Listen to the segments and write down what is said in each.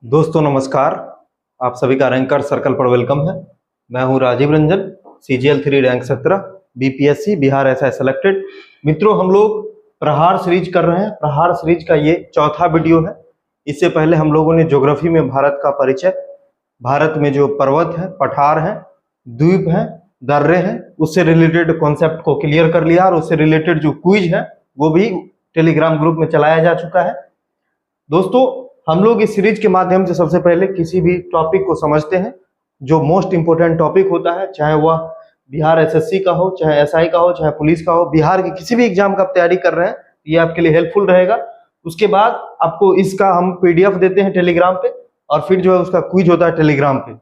दोस्तों नमस्कार। आप सभी का रैंकर सर्कल पर वेलकम है। मैं हूं Rajeev Ranjan, CGL 3 rank 17 BPSC Bihar SI selected. मित्रों, हम लोग प्रहार सीरीज कर रहे हैं। प्रहार सीरीज का ये चौथा वीडियो है। इससे पहले हम लोगों ने ज्योग्राफी में भारत का परिचय, भारत में जो पर्वत है, पठार है, द्वीप है, दर्रे हैं, उससे रिलेटेड कॉन्सेप्ट को क्लियर कर लिया और उससे रिलेटेड जो क्विज है वो भी टेलीग्राम ग्रुप में चलाया जा चुका है। दोस्तों, हम लोग इस सीरीज के माध्यम से सबसे पहले किसी भी टॉपिक को समझते हैं जो मोस्ट इंपोर्टेंट टॉपिक होता है, चाहे वह बिहार एसएससी का हो, चाहे एसआई का हो, चाहे पुलिस का हो। बिहार के किसी भी एग्जाम का आप तैयारी कर रहे हैं, ये आपके लिए हेल्पफुल रहेगा। उसके बाद आपको इसका हम पीडीएफ देते हैं टेलीग्राम पे, और फिर जो है उसका क्विज होता है टेलीग्राम पे।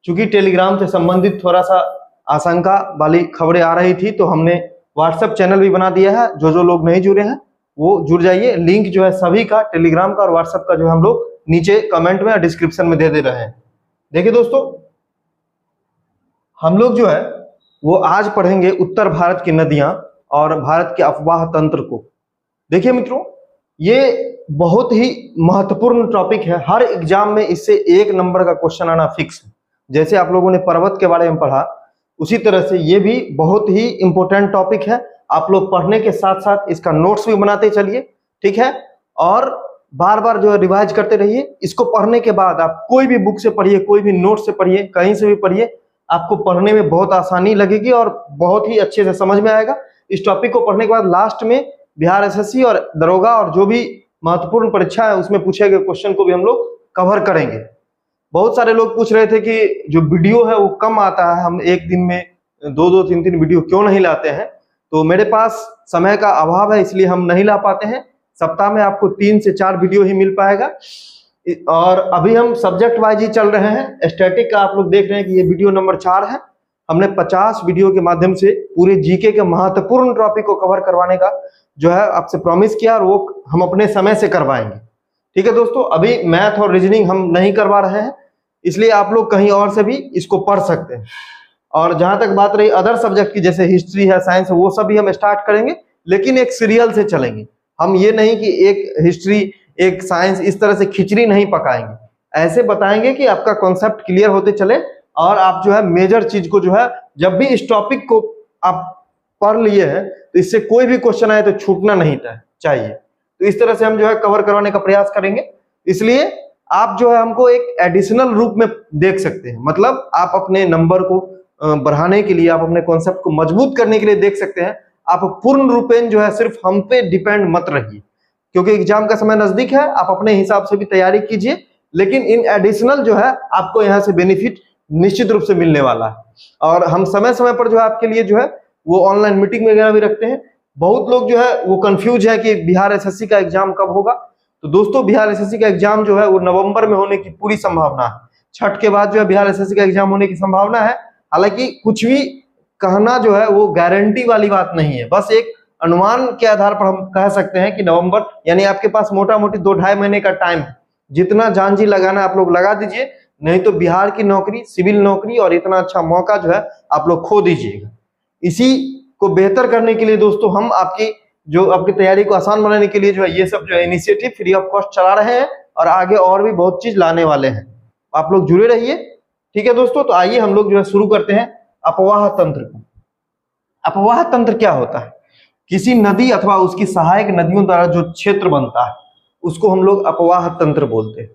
चूंकि टेलीग्राम से संबंधित थोड़ा सा आशंका वाली खबरें आ रही थी, तो हमने व्हाट्सएप चैनल भी बना दिया है। जो लोग नहीं जुड़े हैं वो जुड़ जाइए। लिंक जो है सभी का, टेलीग्राम का और व्हाट्सएप का, जो हम लोग नीचे कमेंट में या डिस्क्रिप्शन में दे रहे हैं। देखिए दोस्तों, हम लोग जो है वो आज पढ़ेंगे उत्तर भारत की नदियां और भारत के अफवाह तंत्र को। देखिए मित्रों, ये बहुत ही महत्वपूर्ण टॉपिक है। हर एग्जाम में इससे 1 नंबर का क्वेश्चन आना फिक्स है। जैसे आप लोगों ने पर्वत के बारे में पढ़ा, उसी तरह से ये भी बहुत ही इंपॉर्टेंट टॉपिक है। आप लोग पढ़ने के साथ साथ इसका नोट्स भी बनाते चलिए, ठीक है। और बार बार जो है रिवाइज करते रहिए। इसको पढ़ने के बाद आप कोई भी बुक से पढ़िए, कोई भी नोट से पढ़िए, कहीं से भी पढ़िए, आपको पढ़ने में बहुत आसानी लगेगी और बहुत ही अच्छे से समझ में आएगा। इस टॉपिक को पढ़ने के बाद लास्ट में बिहार एसएससी और दरोगा और जो भी महत्वपूर्ण परीक्षा है उसमें पूछे गए क्वेश्चन को भी हम लोग कवर करेंगे। बहुत सारे लोग पूछ रहे थे कि जो वीडियो है वो कम आता है, हम एक दिन में 2-2, 3-3 वीडियो क्यों नहीं लाते हैं। तो मेरे पास समय का अभाव है, इसलिए हम नहीं ला पाते हैं। सप्ताह में आपको 3 से 4 वीडियो ही मिल पाएगा। और अभी हम सब्जेक्ट वाइज ही चल रहे हैं। स्टैटिक का आप लोग देख रहे हैं कि ये वीडियो नंबर 4 है। हमने 50 वीडियो के माध्यम से पूरे जीके के महत्वपूर्ण टॉपिक को कवर करवाने का जो है आपसे प्रॉमिस किया, और वो हम अपने समय से करवाएंगे। ठीक है दोस्तों, अभी मैथ और रीजनिंग हम नहीं करवा रहे हैं, इसलिए आप लोग कहीं और से भी इसको पढ़ सकते हैं। और जहां तक बात रही अदर सब्जेक्ट की, जैसे हिस्ट्री है, साइंस है, वो सब भी हम स्टार्ट करेंगे, लेकिन एक सीरियल से चलेंगे। हम ये नहीं कि एक हिस्ट्री एक साइंस इस तरह से खिचड़ी नहीं पकाएंगे। ऐसे बताएंगे कि आपका कॉन्सेप्ट क्लियर होते चले, और आप जो है मेजर चीज को जो है, जब भी इस टॉपिक को आप पढ़ लिए हैं तो इससे कोई भी क्वेश्चन आए तो छूटना नहीं चाहिए। तो इस तरह से हम जो है कवर करवाने का प्रयास करेंगे। इसलिए आप जो है हमको एक एडिशनल रूप में देख सकते हैं। मतलब आप अपने नंबर को बढ़ाने के लिए, आप अपने कॉन्सेप्ट को मजबूत करने के लिए देख सकते हैं। आप पूर्ण रूपेण जो है सिर्फ हम पे डिपेंड मत रहिए, क्योंकि एग्जाम का समय नजदीक है। आप अपने हिसाब से भी तैयारी कीजिए, लेकिन इन एडिशनल जो है आपको यहाँ से बेनिफिट निश्चित रूप से मिलने वाला है। और हम समय समय पर जो है आपके लिए जो है वो ऑनलाइन मीटिंग वगैरह भी रखते हैं। बहुत लोग जो है वो कंफ्यूज है कि बिहार एसएससी का एग्जाम कब होगा। तो दोस्तों, बिहार एसएससी का एग्जाम जो है वो नवंबर में होने की पूरी संभावना है। छठ के बाद जो है बिहार एसएससी का एग्जाम होने की संभावना है। हालांकि कुछ भी कहना जो है वो गारंटी वाली बात नहीं है, बस एक अनुमान के आधार पर हम कह सकते हैं कि नवंबर, यानी आपके पास मोटा मोटी 2-2.5 महीने का टाइम है। जितना जान जी लगाना आप लोग लगा दीजिए, नहीं तो बिहार की नौकरी, सिविल नौकरी और इतना अच्छा मौका जो है आप लोग खो दीजिएगा। इसी को बेहतर करने के लिए दोस्तों, हम आपकी तैयारी को आसान बनाने के लिए जो है ये सब जो है इनिशिएटिव फ्री ऑफ कॉस्ट चला रहे हैं, और आगे और भी बहुत चीज लाने वाले हैं। आप लोग जुड़े रहिए, ठीक है दोस्तों। तो आइए हम लोग जो है शुरू करते हैं अपवाह तंत्र को। अपवाह तंत्र क्या होता है? किसी नदी अथवा उसकी सहायक नदियों द्वारा जो क्षेत्र बनता है उसको हम लोग अपवाह तंत्र बोलते हैं,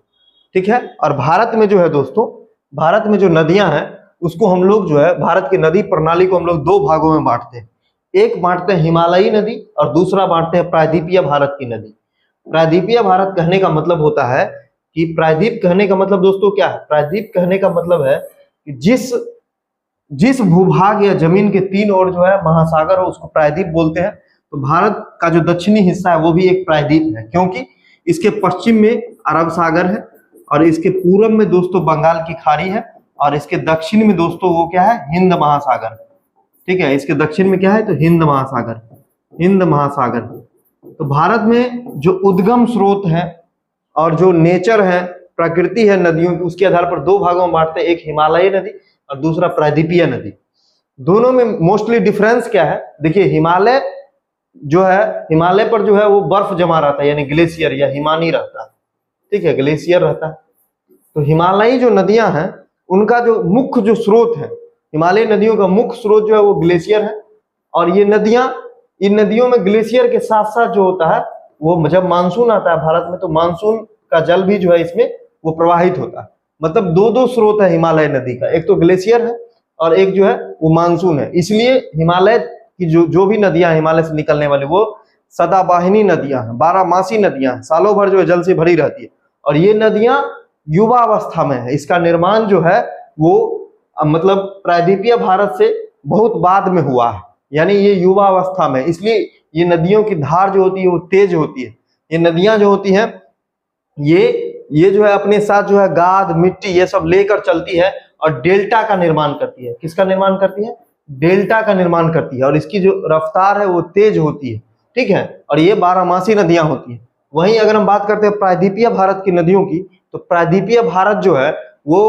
ठीक है। और भारत में जो है दोस्तों, भारत में जो नदियां हैं उसको हम लोग जो है, भारत की नदी प्रणाली को हम लोग 2 भागों में बांटते हैं। एक बांटते हैं हिमालयी नदी, और दूसरा बांटते हैं प्रायद्वीपीय भारत की नदी। प्रायद्वीपीय भारत कहने का मतलब होता है कि, प्रायद्वीप कहने का मतलब दोस्तों क्या है? प्रायद्वीप कहने का मतलब है कि जिस भूभाग या जमीन के 3 ओर जो है महासागर हो उसको प्रायद्वीप बोलते हैं। तो भारत का जो दक्षिणी हिस्सा है वो भी एक प्रायद्वीप है, क्योंकि इसके पश्चिम में अरब सागर है, और इसके पूर्व में दोस्तों बंगाल की खाड़ी है, और इसके दक्षिण में दोस्तों वो क्या है? हिंद महासागर, ठीक है। इसके दक्षिण में क्या है? तो हिंद महासागर, हिंद महासागर। तो भारत में जो उद्गम स्रोत है और जो नेचर है, प्रकृति है नदियों की, उसके आधार पर 2 भागों में बांटते हैं। एक हिमालयी नदी और दूसरा प्रायद्वीपीय नदी। दोनों में मोस्टली डिफरेंस क्या है? देखिए, हिमालय जो है, हिमालय पर जो है वो बर्फ जमा रहता है, यानी ग्लेशियर या हिमानी रहता है, ठीक है, ग्लेशियर रहता है। तो हिमालयी जो नदियां हैं उनका जो मुख्य जो स्रोत है, हिमालयी नदियों का मुख्य स्रोत जो है वो ग्लेशियर है। और ये नदियां, इन नदियों में ग्लेशियर के साथ साथ जो होता है वो जब मानसून आता है भारत में, तो मानसून का जल भी जो है इसमें वो प्रवाहित होता है। मतलब दो दो स्रोत है हिमालय नदी का, एक तो ग्लेशियर है और एक जो है वो मानसून है। इसलिए हिमालय की जो भी नदियां हिमालय से निकलने वाली वो सदाबाहिनी नदियां हैं, 12 मासी नदियां हैं, सालों भर जो है जल से भरी रहती है। और ये नदियां युवा अवस्था में है, इसका निर्माण जो है वो मतलब प्रायद्वीपीय भारत से बहुत बाद में हुआ है, यानी ये युवा अवस्था में, इसलिए ये नदियों की धार जो होती है वो तेज होती है। ये नदियां जो होती हैं ये जो है अपने साथ जो है गाद मिट्टी ये सब लेकर चलती है और डेल्टा का निर्माण करती है। किसका निर्माण करती है? डेल्टा का निर्माण करती है। और इसकी जो रफ्तार है वो तेज होती है, ठीक है। और ये 12 मासी नदियां होती है। वहीं अगर हम बात करते हैं प्रायद्वीपीय भारत की नदियों की, तो प्रायद्वीपीय भारत जो है वो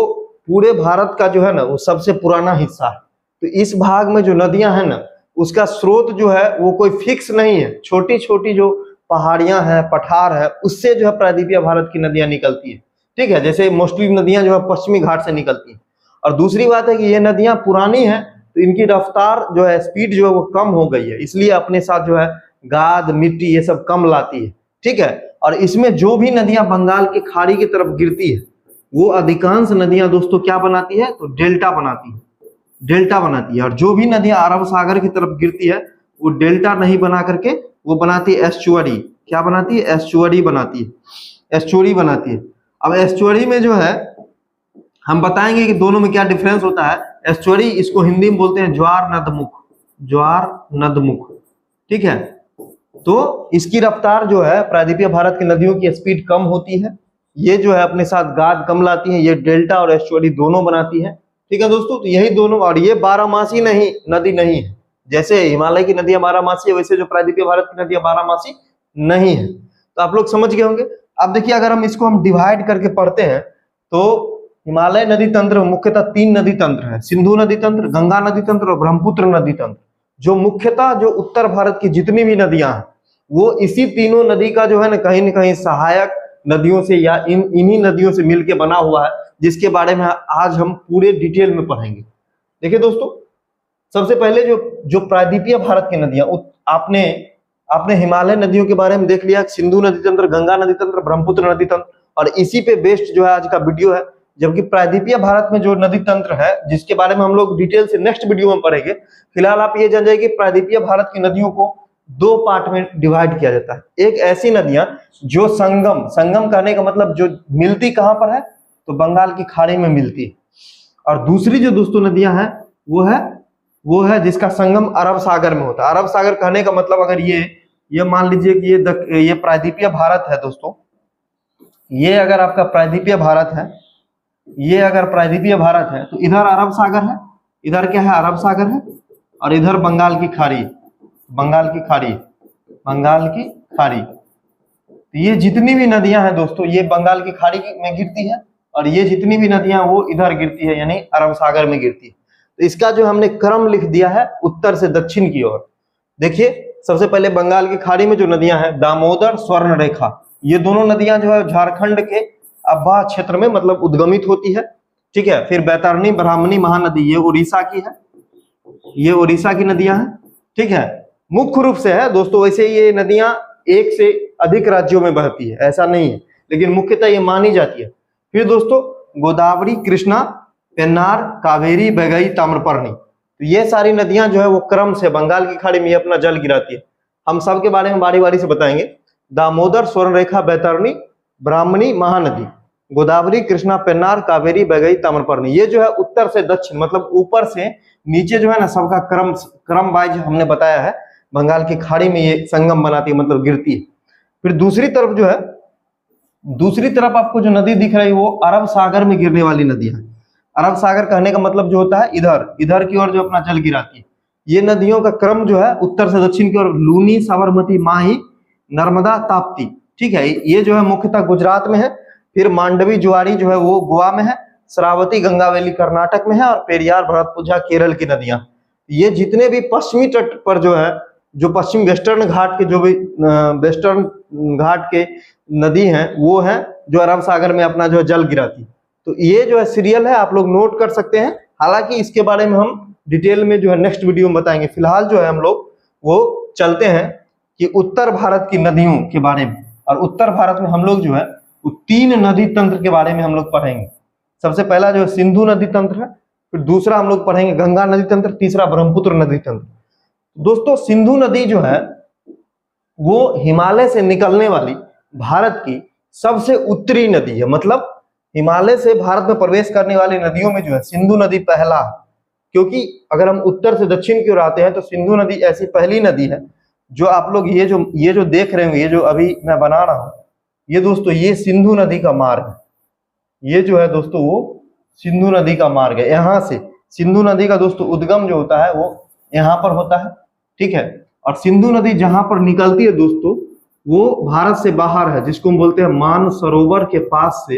पूरे भारत का जो है ना वो सबसे पुराना हिस्सा है। तो इस भाग में जो नदियां हैं ना उसका स्रोत जो है वो कोई फिक्स नहीं है, छोटी छोटी जो पहाड़ियां हैं, पठार है, उससे जो है प्रायद्वीपीय भारत की नदियां निकलती है, ठीक है। जैसे मोस्टली नदियां जो है पश्चिमी घाट से निकलती है। और दूसरी बात है कि ये नदियां पुरानी हैं तो इनकी रफ्तार जो है स्पीड जो है वो कम हो गई है, इसलिए अपने साथ जो है गाद मिट्टी ये सब कम लाती है, ठीक है। और इसमें जो भी नदियां बंगाल की खाड़ी की तरफ गिरती है वो अधिकांश नदियां दोस्तों क्या बनाती है? तो डेल्टा बनाती है, डेल्टा बनाती है। और जो भी नदियां अरब सागर की तरफ गिरती है वो डेल्टा नहीं बना करके वो बनाती है एस्चुअरी। क्या बनाती है? एस्चुअरी बनाती है, एस्चुअरी बनाती है। अब एस्चुअरी में जो है हम बताएंगे कि दोनों में क्या डिफरेंस होता है। एस्चुअरी इसको हिंदी में बोलते हैं ज्वार नदमुख, ज्वार नदमुख, ठीक है। तो इसकी रफ्तार जो है प्रायद्वीपीय भारत की नदियों की स्पीड कम होती है, ये जो है अपने साथ गाद कम लाती है, ये डेल्टा और एस्चुअरी दोनों बनाती है, ठीक है दोस्तों। तो यही दोनों, और ये 12 मासी नहीं नदी नहीं है, जैसे हिमालय की नदियां 12 मासी है वैसे जो प्रायद्वीपीय भारत की नदियां 12 मासी नहीं है। तो आप लोग समझ गए होंगे। अब देखिए अगर हम इसको हम डिवाइड करके पढ़ते हैं तो हिमालय नदी तंत्र मुख्यतः 3 नदी तंत्र है, सिंधु नदी तंत्र, गंगा नदी तंत्र और ब्रह्मपुत्र नदी तंत्र। जो मुख्यतः जो उत्तर भारत की जितनी भी नदियां हैं वो इसी तीनों नदी का जो है ना कहीं सहायक नदियों से या इन्हीं नदियों से मिलकर बना हुआ है, जिसके बारे में आज हम पूरे डिटेल में पढ़ेंगे। देखिए दोस्तों, सबसे पहले जो प्रायद्वीपीय भारत की नदियां, आपने हिमालय नदियों के बारे में देख लिया, सिंधु नदी तंत्र, गंगा नदी तंत्र, ब्रह्मपुत्र नदी तंत्र, और इसी पे बेस्ड जो है आज का वीडियो है। जबकि प्रायद्वीपीय भारत में जो नदी तंत्र है जिसके बारे में हम लोग डिटेल से नेक्स्ट वीडियो में पढ़ेंगे, फिलहाल आप ये जान जाइए कि प्रायद्वीपीय भारत की नदियों को 2 पार्ट में डिवाइड किया जाता है। एक ऐसी नदियां जो संगम कहने का मतलब जो मिलती कहां पर है? तो बंगाल की खाड़ी में मिलती है। और दूसरी जो दोस्तों नदियां हैं वो है जिसका संगम अरब सागर में होता है। अरब सागर कहने का मतलब अगर ये मान लीजिए कि ये प्रायद्वीपीय भारत है दोस्तों, ये अगर आपका प्रायद्वीपीय भारत है, ये अगर प्रायद्वीपीय भारत है तो इधर अरब सागर है, इधर क्या है? अरब सागर है, और इधर बंगाल की खाड़ी, बंगाल की खाड़ी, बंगाल की खाड़ी। तो ये जितनी भी नदियां हैं दोस्तों ये बंगाल की खाड़ी में गिरती है, और ये जितनी भी नदियां वो इधर गिरती है यानी अरब सागर में गिरती है। तो इसका जो हमने क्रम लिख दिया है उत्तर से दक्षिण की ओर। देखिए सबसे पहले बंगाल की खाड़ी में जो नदियां हैं दामोदर, स्वर्णरेखा, ये दोनों नदियां जो है झारखंड के अब्बा क्षेत्र में मतलब उद्गमित होती है, ठीक है। फिर बैतरणी, ब्राह्मणी महानदी ये उड़ीसा की है, ये उड़ीसा की नदियां हैं, ठीक है। मुख्य रूप से है दोस्तों, वैसे ये नदियां एक से अधिक राज्यों में बहती है ऐसा नहीं है, लेकिन मुख्यतः ये मानी जाती है। फिर दोस्तों गोदावरी, कृष्णा, पेन्नार, कावेरी, बैगई, ताम्रपर्णी, तो ये सारी नदियां जो है वो क्रम से बंगाल की खाड़ी में अपना जल गिराती है। हम सब के बारे में बारी बारी से बताएंगे। दामोदर, स्वर्णरेखा, बैतरणी, ब्राह्मणी, महानदी, गोदावरी, कृष्णा, पेन्नार, कावेरी, बैगई, ताम्रपर्णी, ये जो है उत्तर से दक्षिण मतलब ऊपर से नीचे जो है ना सबका क्रम वाइज हमने बताया है। बंगाल की खाड़ी में ये संगम बनाती है मतलब गिरती है। फिर दूसरी तरफ जो है, दूसरी तरफ आपको जो नदी दिख रही है वो अरब सागर में गिरने वाली नदियां है। अरब सागर कहने का मतलब जो होता है इधर की ओर जो अपना जल गिराती है। ये नदियों का क्रम जो है उत्तर से दक्षिण की ओर लूनी, साबरमती, माही, नर्मदा, ताप्ती, ठीक है। ये जो है मुख्यतः गुजरात में है। फिर मांडवी, जुआरी जो है वो गोवा में है, श्रावती, गंगावेली कर्नाटक में है, और पेरियार, भरतपुझा केरल की नदियां। ये जितने भी पश्चिमी तट पर जो है, जो पश्चिम वेस्टर्न घाट के जो भी वेस्टर्न घाट के नदी हैं वो है जो अरब सागर में अपना जो जल गिराती है। तो ये जो है सीरियल है, आप लोग नोट कर सकते हैं। हालांकि इसके बारे में हम डिटेल में जो है नेक्स्ट वीडियो में बताएंगे। फिलहाल जो है हम लोग वो चलते हैं कि उत्तर भारत की नदियों के बारे में। और उत्तर भारत में हम लोग जो है वो 3 नदी तंत्र के बारे में हम लोग पढ़ेंगे। सबसे पहला जो है सिंधु नदी तंत्र है, फिर दूसरा हम लोग पढ़ेंगे गंगा नदी तंत्र, तीसरा ब्रह्मपुत्र नदी तंत्र। दोस्तों सिंधु नदी जो है वो हिमालय से निकलने वाली भारत की सबसे उत्तरी नदी है। मतलब हिमालय से भारत में प्रवेश करने वाली नदियों में जो है सिंधु नदी पहला है। क्योंकि अगर हम उत्तर से दक्षिण की ओर आते हैं तो सिंधु नदी ऐसी पहली नदी है जो आप लोग ये जो देख रहे होंगे, ये जो अभी मैं बना रहा हूं, ये दोस्तों ये सिंधु नदी का मार्ग है। ये जो है दोस्तों वो सिंधु नदी का मार्ग है। यहाँ से सिंधु नदी का दोस्तों उद्गम जो होता है वो यहाँ पर होता है, ठीक है। और सिंधु नदी जहां पर निकलती है दोस्तों वो भारत से बाहर है, जिसको हम बोलते हैं मानसरोवर के पास से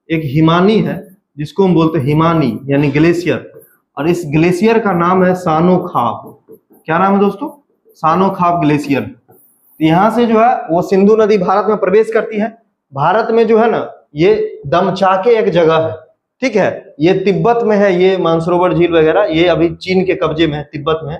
एक हिमानी है, जिसको हम बोलते हैं हिमानी यानी ग्लेशियर। और इस ग्लेशियर का नाम है सानोखाब। क्या नाम है दोस्तों? सानोखाब ग्लेशियर। यहाँ से जो है वो सिंधु नदी भारत में प्रवेश करती है। भारत में जो है ना ये दमचाके एक जगह है, ठीक है। ये तिब्बत में है, ये मानसरोवर झील वगैरह ये अभी चीन के कब्जे में है, तिब्बत में है।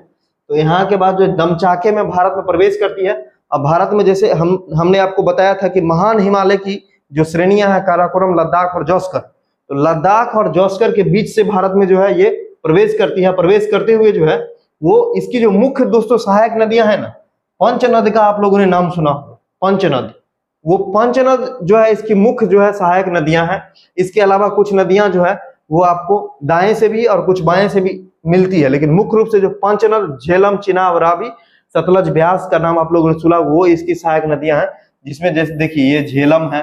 तो यहाँ के बाद जो दमचाके में भारत में प्रवेश करती है। अब भारत में जैसे हमने आपको बताया था कि महान हिमालय की जो श्रेणियां हैं काराकोरम, लद्दाख और जौस्कर, तो लद्दाख और जौस्कर के बीच से भारत में जो है ये प्रवेश करती है। प्रवेश करते हुए जो है वो इसकी जो मुख्य दोस्तों सहायक नदियां हैं ना, पंचनद का आप लोगों ने नाम सुना, पंचनद, वो पंचनद जो है इसकी मुख्य जो है सहायक नदियां हैं। इसके अलावा कुछ नदियां जो है वो आपको दाएं से भी और कुछ बाएं से भी मिलती है, लेकिन मुख्य रूप से जो पंचनद, झेलम, चिनाब, रावी, सतलज, ब्यास का नाम आप लोगों ने सुना, वो इसकी सहायक नदियां हैं। जिसमें जैसे देखिए ये झेलम है,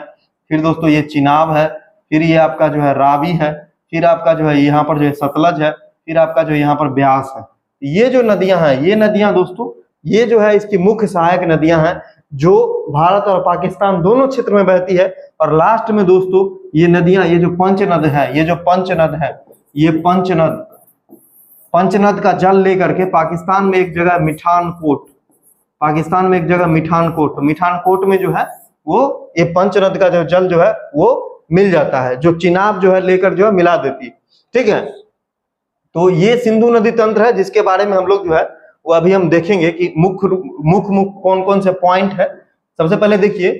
फिर दोस्तों ये चिनाब है, फिर ये आपका जो है रावी है, फिर आपका जो है यहाँ पर जो है सतलज है, फिर आपका जो यहाँ पर ब्यास है। ये जो नदियां हैं, ये नदियां दोस्तों ये जो है इसकी मुख्य सहायक नदियां हैं जो भारत और पाकिस्तान दोनों क्षेत्र में बहती है। और लास्ट में दोस्तों ये नदियां, ये जो पंचनद है, ये जो पंचनद है, ये पंचनद का जल लेकर के पाकिस्तान में एक जगह मिठानकोट, पाकिस्तान में एक जगह मिठानकोट में जो है वो ये पंचनद का जो जल जो है वो मिल जाता है, जो चिनाब जो है लेकर जो है मिला देती है, ठीक है। तो ये सिंधु नदी तंत्र है जिसके बारे में हम लोग जो है वो अभी हम देखेंगे कि मुख्य कौन कौन से पॉइंट है। सबसे पहले देखिए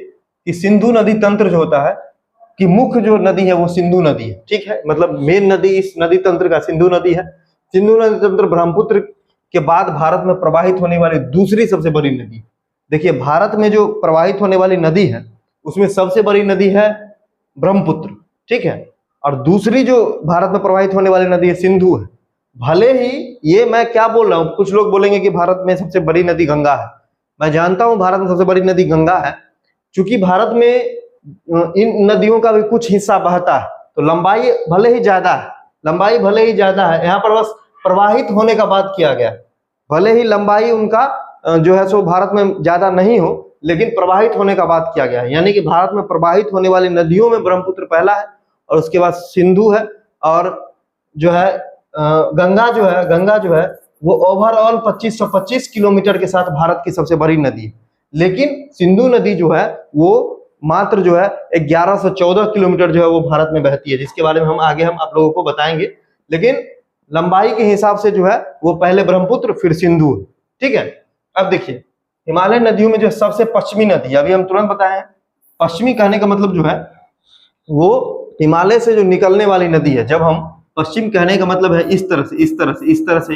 कि सिंधु नदी तंत्र जो होता है कि मुख्य जो नदी है वो सिंधु नदी है, ठीक है। मतलब मेन नदी इस नदी तंत्र का सिंधु नदी है। सिंधु नदी तंत्र ब्रह्मपुत्र के बाद भारत में प्रवाहित होने वाली दूसरी सबसे बड़ी नदी। देखिए भारत में जो प्रवाहित होने वाली नदी है उसमें सबसे बड़ी नदी है ब्रह्मपुत्र, ठीक है। और दूसरी जो भारत में प्रवाहित होने वाली नदी है सिंधु है। भले ही ये मैं क्या बोल रहा हूँ, कुछ लोग बोलेंगे कि भारत में सबसे बड़ी नदी गंगा है। मैं जानता हूं भारत में सबसे बड़ी नदी गंगा है, क्योंकि भारत में इन नदियों का भी कुछ हिस्सा बहता है, तो लंबाई भले ही ज्यादा है, यहाँ पर बस प्रवाहित होने का बात किया गया। भले ही लंबाई उनका जो है सो भारत में ज्यादा नहीं हो, लेकिन प्रवाहित होने का बात किया गया है। यानी कि भारत में प्रवाहित होने वाली नदियों में ब्रह्मपुत्र पहला है और उसके बाद सिंधु है, और जो है गंगा जो है वो ओवरऑल 2525 किलोमीटर के साथ भारत की सबसे बड़ी नदी है। लेकिन सिंधु नदी जो है वो मात्र जो है 1114 किलोमीटर जो है वो भारत में बहती है, जिसके बारे में हम आगे आप लोगों को बताएंगे। लेकिन लंबाई के हिसाब से जो है वो पहले ब्रह्मपुत्र फिर सिंधु है, ठीक है। अब देखिए हिमालय नदियों में जो सबसे पश्चिमी नदी, अभी हम तुरंत बताए हैं, पश्चिमी कहने का मतलब जो है वो हिमालय से जो निकलने वाली नदी है। जब हम पश्चिम कहने का मतलब है इस तरह से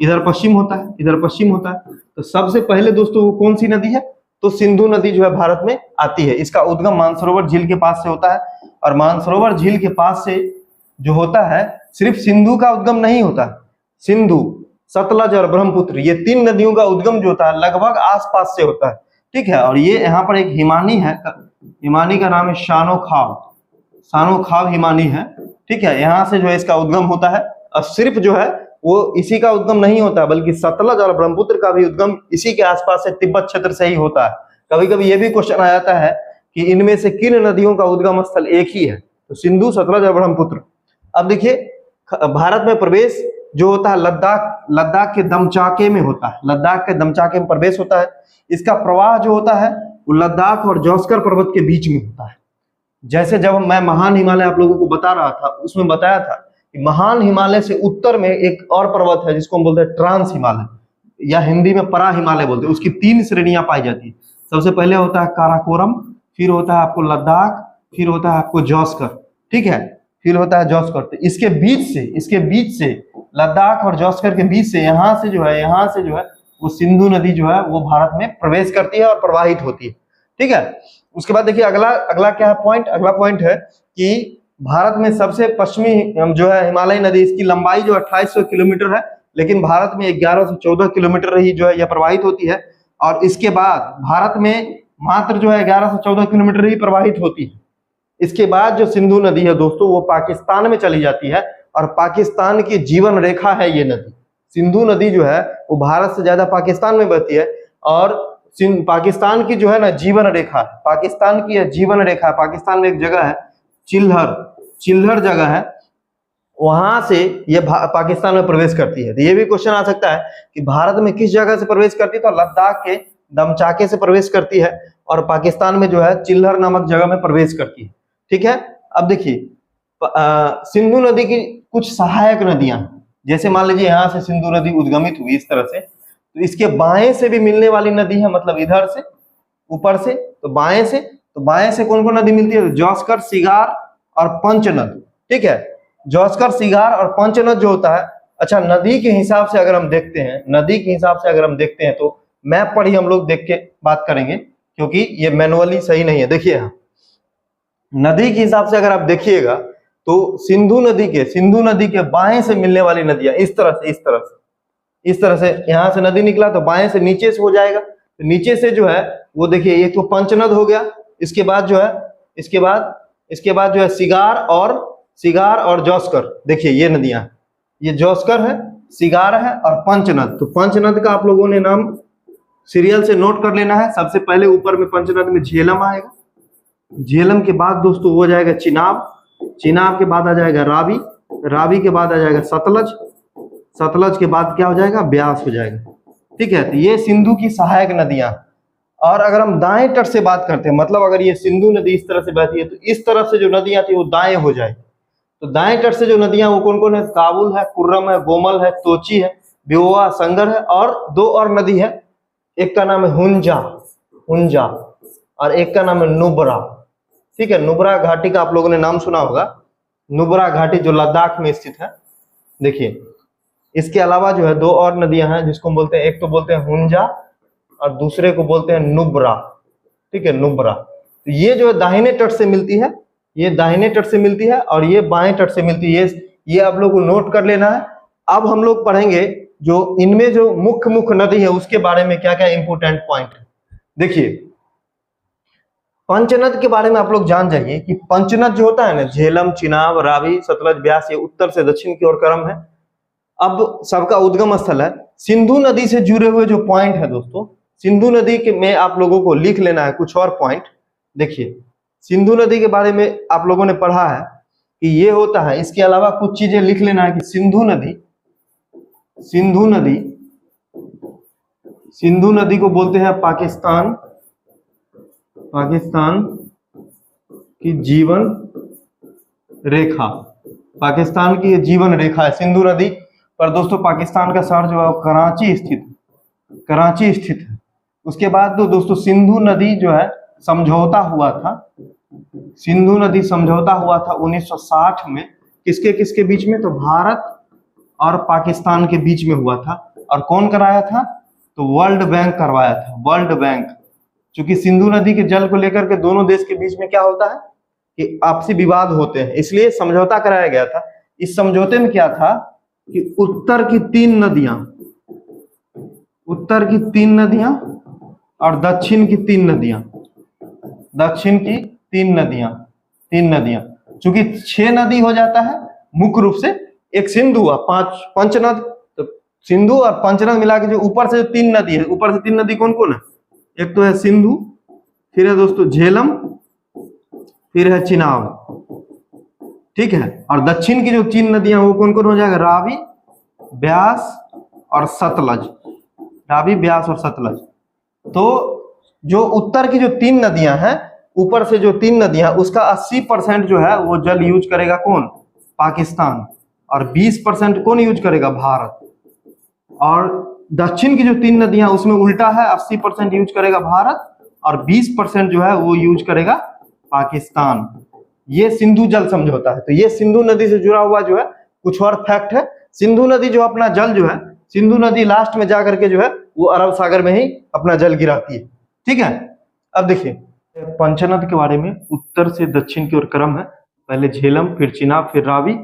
इधर पश्चिम होता है, इधर पश्चिम होता है। तो सबसे पहले दोस्तों वो कौन सी नदी है, तो सिंधु नदी जो है भारत में आती है। इसका उद्गम मानसरोवर झील के पास से होता है, और मानसरोवर झील के पास से जो होता है सिर्फ सिंधु का उद्गम नहीं होता, सिंधु, सतलज और ब्रह्मपुत्र, ये 3 नदियों का उद्गम जो होता है लगभग आसपास से होता है, ठीक है। और ये यहाँ पर एक हिमानी है, हिमानी का नाम है सानोखाब हिमानी है, ठीक है। यहाँ से जो है इसका उद्गम होता है। और सिर्फ जो है वो इसी का उद्गम नहीं होता, बल्कि सतलज और ब्रह्मपुत्र का भी उद्गम इसी के आसपास से तिब्बत क्षेत्र से ही होता है। कभी कभी ये भी क्वेश्चन आ जाता है कि इनमें से किन नदियों का उद्गम स्थल एक ही है, तो सिंधु, सतलज और ब्रह्मपुत्र। अब देखिए भारत में प्रवेश जो होता है लद्दाख के दमचाके में होता है, लद्दाख के दमचाके में प्रवेश होता है। इसका प्रवाह जो होता है वो लद्दाख और जौस्कर पर्वत के बीच में होता है। जैसे जब मैं महान हिमालय आप लोगों को बता रहा था, उसमें बताया था कि महान हिमालय से उत्तर में एक और पर्वत है जिसको हम बोलते हैं ट्रांस हिमालय या हिंदी में परा हिमालय बोलते हैं। उसकी 3 श्रेणियां पाई जाती है। सबसे पहले होता है काराकोरम, फिर होता है आपको लद्दाख, फिर होता है आपको जॉस्कर, ठीक है, फिर होता है जॉस्कर। तो इसके बीच से लद्दाख और जॉस्कर के बीच से यहाँ से जो है वो सिंधु नदी जो है वो भारत में प्रवेश करती है और प्रवाहित होती है, ठीक है। उसके बाद देखिए अगला क्या है पॉइंट, अगला पॉइंट है कि भारत में सबसे पश्चिमी जो है हिमालयी नदी, इसकी लंबाई जो 2800 किलोमीटर है, लेकिन भारत में 11 से 14 किलोमीटर ही जो है यह प्रवाहित होती है। और इसके बाद भारत में मात्र जो है 11 से 14 किलोमीटर ही प्रवाहित होती है। इसके बाद जो सिंधु नदी है दोस्तों वो पाकिस्तान में चली जाती है और पाकिस्तान की जीवन रेखा है ये नदी। सिंधु नदी जो है वो भारत से ज्यादा पाकिस्तान में बहती है और पाकिस्तान की जो है ना जीवन रेखा, पाकिस्तान की यह जीवन रेखा, पाकिस्तान में एक जगह है चिल्हर जगह है, वहां से ये पाकिस्तान में प्रवेश करती है। तो ये भी क्वेश्चन आ सकता है कि भारत में किस जगह से प्रवेश करती है, तो लद्दाख के दमचाके से प्रवेश करती है और पाकिस्तान में जो है चिल्हर नामक जगह में प्रवेश करती है, ठीक है। अब देखिए सिंधु नदी की कुछ सहायक नदियां, जैसे मान लीजिए यहाँ से सिंधु नदी उद्गमित हुई इस तरह से, तो इसके बाएं से भी मिलने वाली नदी है, मतलब इधर से ऊपर से, तो बाएं से कौन कौन नदी मिलती है, जॉस्कर, सिगार और पंचनद, ठीक है। जॉस्कर, सिगार और पंचनद जो होता है, अच्छा नदी के हिसाब से अगर हम देखते हैं तो मैप पर ही हम लोग देख के बात करेंगे क्योंकि ये मैनुअली सही नहीं है। देखिए यहाँ नदी के हिसाब से अगर आप देखिएगा तो सिंधु नदी के बाएं से मिलने वाली नदियां इस तरह से यहाँ से नदी निकला तो बाएं से नीचे से हो जाएगा, तो नीचे से जो है वो देखिए एक तो पंचनद हो गया, इसके बाद जो है सिगार और जॉस्कर। देखिए ये नदियां, ये जॉस्कर है, सिगार है और पंचनद। तो पंचनद का आप लोगों ने नाम सीरियल से नोट कर लेना है। सबसे पहले ऊपर में पंचनद में झेलम आएगा, झेलम के बाद दोस्तों हो जाएगा चिनाब, चिनाब के बाद आ जाएगा रावी, रावी के बाद आ जाएगा सतलज, सतलज के बाद क्या हो जाएगा, ब्यास हो जाएगा, ठीक है। तो ये सिंधु की सहायक नदियां। और अगर हम दाएं तट से बात करते हैं, मतलब अगर ये सिंधु नदी इस तरह से बहती है तो इस तरफ से जो नदियां थी वो दाएं हो जाए। तो दाएं तट से जो नदियां वो कौन कौन है, काबुल है, कुर्रम है, गोमल है, तोची है, बेओवा, संगर है और 2 और नदी है, एक का नाम है हुंजा और एक का नाम है नुब्रा, ठीक है। नुब्रा घाटी का आप लोगों ने नाम सुना होगा, नुब्रा घाटी जो लद्दाख में स्थित है। देखिए इसके अलावा जो है 2 और नदियां हैं जिसको हम बोलते हैं, एक तो बोलते हैं हुंजा और दूसरे को बोलते हैं नुब्रा, ठीक है, नुब्रा। तो ये जो है दाहिने तट से मिलती है, ये दाहिने तट से मिलती है और ये बाएं तट से मिलती है। ये आप लोग को नोट कर लेना है। अब हम लोग पढ़ेंगे जो इनमें जो मुख्य नदी है उसके बारे में क्या क्या इंपोर्टेंट पॉइंट है। देखिए पंचनद के बारे में आप लोग जान जाइए कि पंचनद जो होता है ना, झेलम, चिनाब, रावी, सतलज, ब्यास, ये उत्तर से दक्षिण की ओर क्रम है। अब सबका उद्गम स्थल है। सिंधु नदी से जुड़े हुए जो पॉइंट है दोस्तों, सिंधु नदी के में आप लोगों को लिख लेना है कुछ और पॉइंट। देखिए सिंधु नदी के बारे में आप लोगों ने पढ़ा है कि ये होता है, इसके अलावा कुछ चीजें लिख लेना है कि सिंधु नदी को बोलते हैं पाकिस्तान की जीवन रेखा, पाकिस्तान की जीवन रेखा है सिंधु नदी पर दोस्तों। पाकिस्तान का शहर जो है कराची स्थित है। उसके बाद तो दोस्तों सिंधु नदी जो है समझौता हुआ था, सिंधु नदी समझौता हुआ था 1960 में, किसके बीच में, तो भारत और पाकिस्तान के बीच में हुआ था। और कौन कराया था, तो वर्ल्ड बैंक करवाया था, वर्ल्ड बैंक। क्योंकि सिंधु नदी के जल को लेकर के दोनों देश के बीच में क्या होता है कि आपसी विवाद होते हैं, इसलिए समझौता कराया गया था। इस समझौते में क्या था कि उत्तर की तीन नदियां और दक्षिण की तीन नदियां, चूंकि 6 नदी हो जाता है मुख्य रूप से, एक सिंधु और 5 पंचनद, तो सिंधु और पंचनद मिला के जो ऊपर से जो 3 नदी है, ऊपर से 3 नदी कौन कौन है, एक तो है सिंधु, फिर है दोस्तों झेलम, फिर है चिनाब, ठीक है। और दक्षिण की जो 3 नदियां वो कौन कौन हो जाएगा, रावी, ब्यास और सतलज, रावी, ब्यास और सतलज। तो जो उत्तर की जो 3 नदियां हैं ऊपर से जो 3 नदियां, उसका 80% जो है वो जल यूज करेगा कौन? पाकिस्तान। और 20% कौन यूज करेगा? भारत। और दक्षिण की जो 3 नदियां उसमें उल्टा है, 80% यूज करेगा भारत और 20% जो है वो यूज करेगा पाकिस्तान। ये सिंधु जल समझौता है। तो ये सिंधु नदी से जुड़ा हुआ जो है कुछ और फैक्ट है। सिंधु नदी जो अपना जल जो है, सिंधु नदी लास्ट में जाकर के जो है वो अरब सागर में ही अपना जल गिराती है। ठीक है, अब देखिए पंचनद के बारे में। उत्तर से दक्षिण की ओर क्रम है, पहले झेलम, फिर चिनाब, फिर रावी,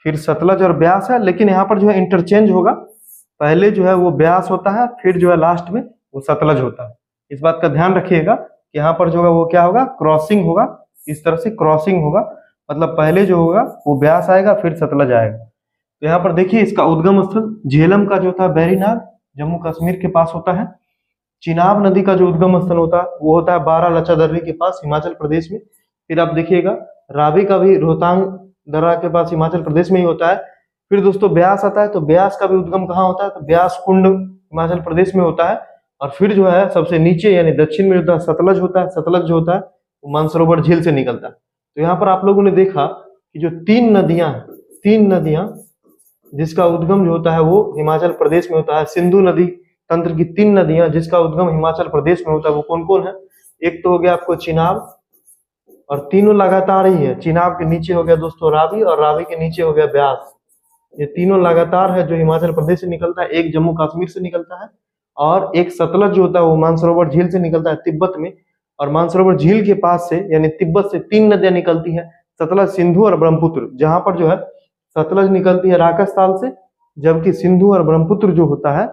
फिर सतलज और ब्यास है। लेकिन यहाँ पर जो है इंटरचेंज होगा, पहले जो है वो ब्यास होता है, फिर जो है लास्ट में वो सतलज होता है। इस बात का ध्यान रखिएगा कि यहाँ पर जो होगा वो क्या होगा? क्रॉसिंग होगा। इस तरह से क्रॉसिंग होगा, मतलब पहले जो होगा वो ब्यास आएगा, फिर सतलज आएगा। तो यहाँ पर देखिए इसका उद्गम स्थल झेलम का जो होता है बैरीनाग, जम्मू कश्मीर के पास होता है। चिनाब नदी का जो उद्गम स्थल होता है वो होता है बारालाचा दर्रे के पास, हिमाचल प्रदेश में। फिर आप देखिएगा रावी का भी रोहतांग दर्रा के पास, हिमाचल प्रदेश में ही होता है। फिर दोस्तों ब्यास आता है, तो ब्यास का भी उद्गम कहाँ होता है? तो ब्यास कुंड हिमाचल प्रदेश में होता है। और फिर जो है सबसे नीचे यानी दक्षिण में होता है सतलज होता है। सतलज जो होता है वो मानसरोवर झील से निकलता है। तो यहाँ पर आप लोगों ने देखा कि जो 3 नदियां जिसका उद्गम जो होता है वो हिमाचल प्रदेश में होता है। सिंधु नदी तंत्र की 3 नदियां जिसका उद्गम हिमाचल प्रदेश में होता है वो कौन कौन है? एक तो हो गया आपको चिनाब, और तीनों लगातार ही है। चिनाब के नीचे हो गया दोस्तों रावी, और रावी के नीचे हो गया ब्यास। ये तीनों लगातार है जो हिमाचल प्रदेश से निकलता है। एक जम्मू कश्मीर से निकलता है, और एक सतलज जो होता है वो मानसरोवर झील से निकलता है तिब्बत में। और मानसरोवर झील के पास से यानी तिब्बत से 3 नदियां निकलती है, सतलज, सिंधु और ब्रह्मपुत्र। जहां पर जो है सतलज निकलती है राजस्थान से, जबकि सिंधु और ब्रह्मपुत्र जो होता है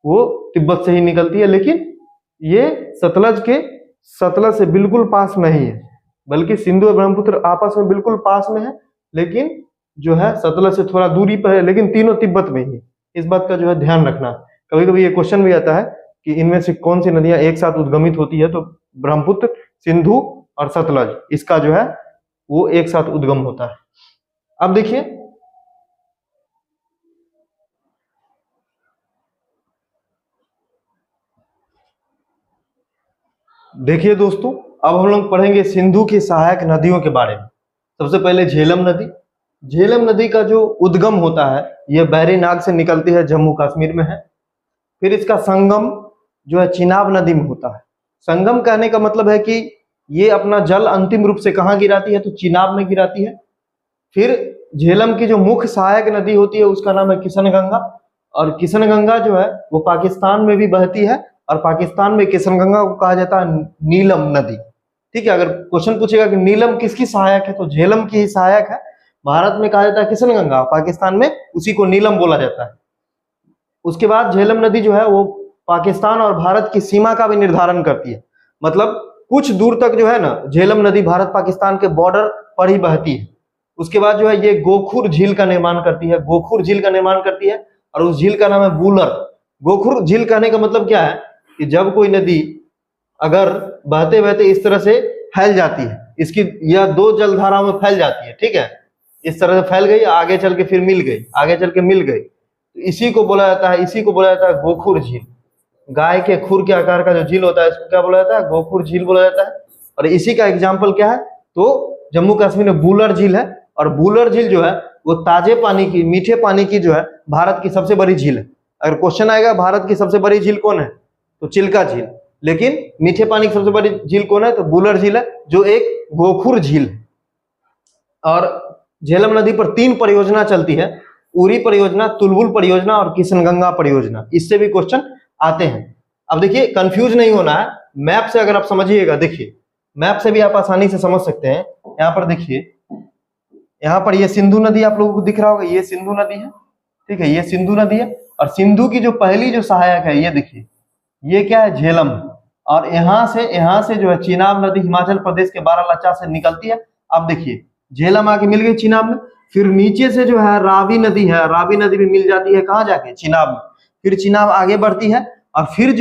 वो तिब्बत से ही निकलती है। लेकिन ये सतलज से बिल्कुल पास नहीं है, बल्कि सिंधु और ब्रह्मपुत्र आपस में बिल्कुल पास में है, लेकिन जो है सतलज से थोड़ा दूरी पर है, लेकिन तीनों तिब्बत में ही। इस बात का जो है ध्यान रखना। कभी कभी ये क्वेश्चन भी आता है कि इनमें से कौन सी नदियां एक साथ उद्गमित होती है? तो ब्रह्मपुत्र, सिंधु और सतलज, इसका जो है वो एक साथ उद्गम होता है। अब देखिए दोस्तों, अब हम लोग पढ़ेंगे सिंधु की सहायक नदियों के बारे में। सबसे पहले झेलम नदी। झेलम नदी का जो उद्गम होता है यह बैरीनाग से निकलती है, जम्मू कश्मीर में है। फिर इसका संगम जो है चिनाब नदी में होता है। संगम कहने का मतलब है कि ये अपना जल अंतिम रूप से कहाँ गिराती है? तो चिनाब में गिराती है। फिर झेलम की जो मुख्य सहायक नदी होती है उसका नाम है किशनगंगा, और किशनगंगा जो है वो पाकिस्तान में भी बहती है, और पाकिस्तान में किशनगंगा को कहा जाता है नीलम नदी। ठीक है, अगर क्वेश्चन पूछेगा कि नीलम किसकी सहायक है, तो झेलम की ही सहायक है। भारत में कहा जाता है किशनगंगा, पाकिस्तान में उसी को नीलम बोला जाता है। उसके बाद झेलम नदी जो है वो पाकिस्तान और भारत की सीमा का भी निर्धारण करती है। मतलब कुछ दूर तक जो है ना झेलम नदी भारत पाकिस्तान के बॉर्डर पर ही बहती है। उसके बाद जो है ये गोखुर झील का निर्माण करती है। गोखुर झील का निर्माण करती है, और उस झील का नाम है बूलर। गोखुर झील कहने का मतलब क्या है कि जब कोई नदी अगर बहते बहते इस तरह से फैल जाती है, इसकी यह 2 जलधाराओं में फैल जाती है। ठीक है, इस तरह से फैल गई, आगे चल के फिर मिल गई, आगे चल के मिल गई, तो इसी को बोला जाता है गोखुर झील। गाय के खुर के आकार का जो झील होता है इसको क्या बोला जाता है? गोखुर झील बोला जाता है। और इसी का एग्जाम्पल क्या है? तो जम्मू कश्मीर में बूलर झील है। और बूलर झील जो है वो ताजे पानी की, मीठे पानी की जो है भारत की सबसे बड़ी झील है। अगर क्वेश्चन आएगा भारत की सबसे बड़ी झील कौन है, तो चिल्का झील। लेकिन मीठे पानी की सबसे बड़ी झील कौन है? तो बूलर झील है, जो एक गोखुर झील है। और झेलम नदी पर 3 परियोजना चलती है, उरी परियोजना, तुलबुल परियोजना और किशनगंगा परियोजना। इससे भी क्वेश्चन आते हैं। अब देखिए कंफ्यूज नहीं होना है, मैप से अगर आप समझिएगा, देखिए मैप से भी आप आसानी से समझ सकते हैं। यहाँ पर देखिए, यहाँ पर ये सिंधु नदी आप लोगों को दिख रहा होगा, ये सिंधु नदी है। ठीक है, ये सिंधु नदी है, और सिंधु की जो पहली जो सहायक है ये देखिए, ये क्या है? झेलम। और यहाँ से जो है चिनाब नदी हिमाचल प्रदेश के बारालाचा से निकलती है। अब देखिए झेलम आके मिल गई चिनाब में, फिर नीचे से जो है रावी नदी है, रावी नदी भी मिल जाती है कहाँ जाके? चिनाब में। फिर चिनाब आगे बढ़ती है, और फिर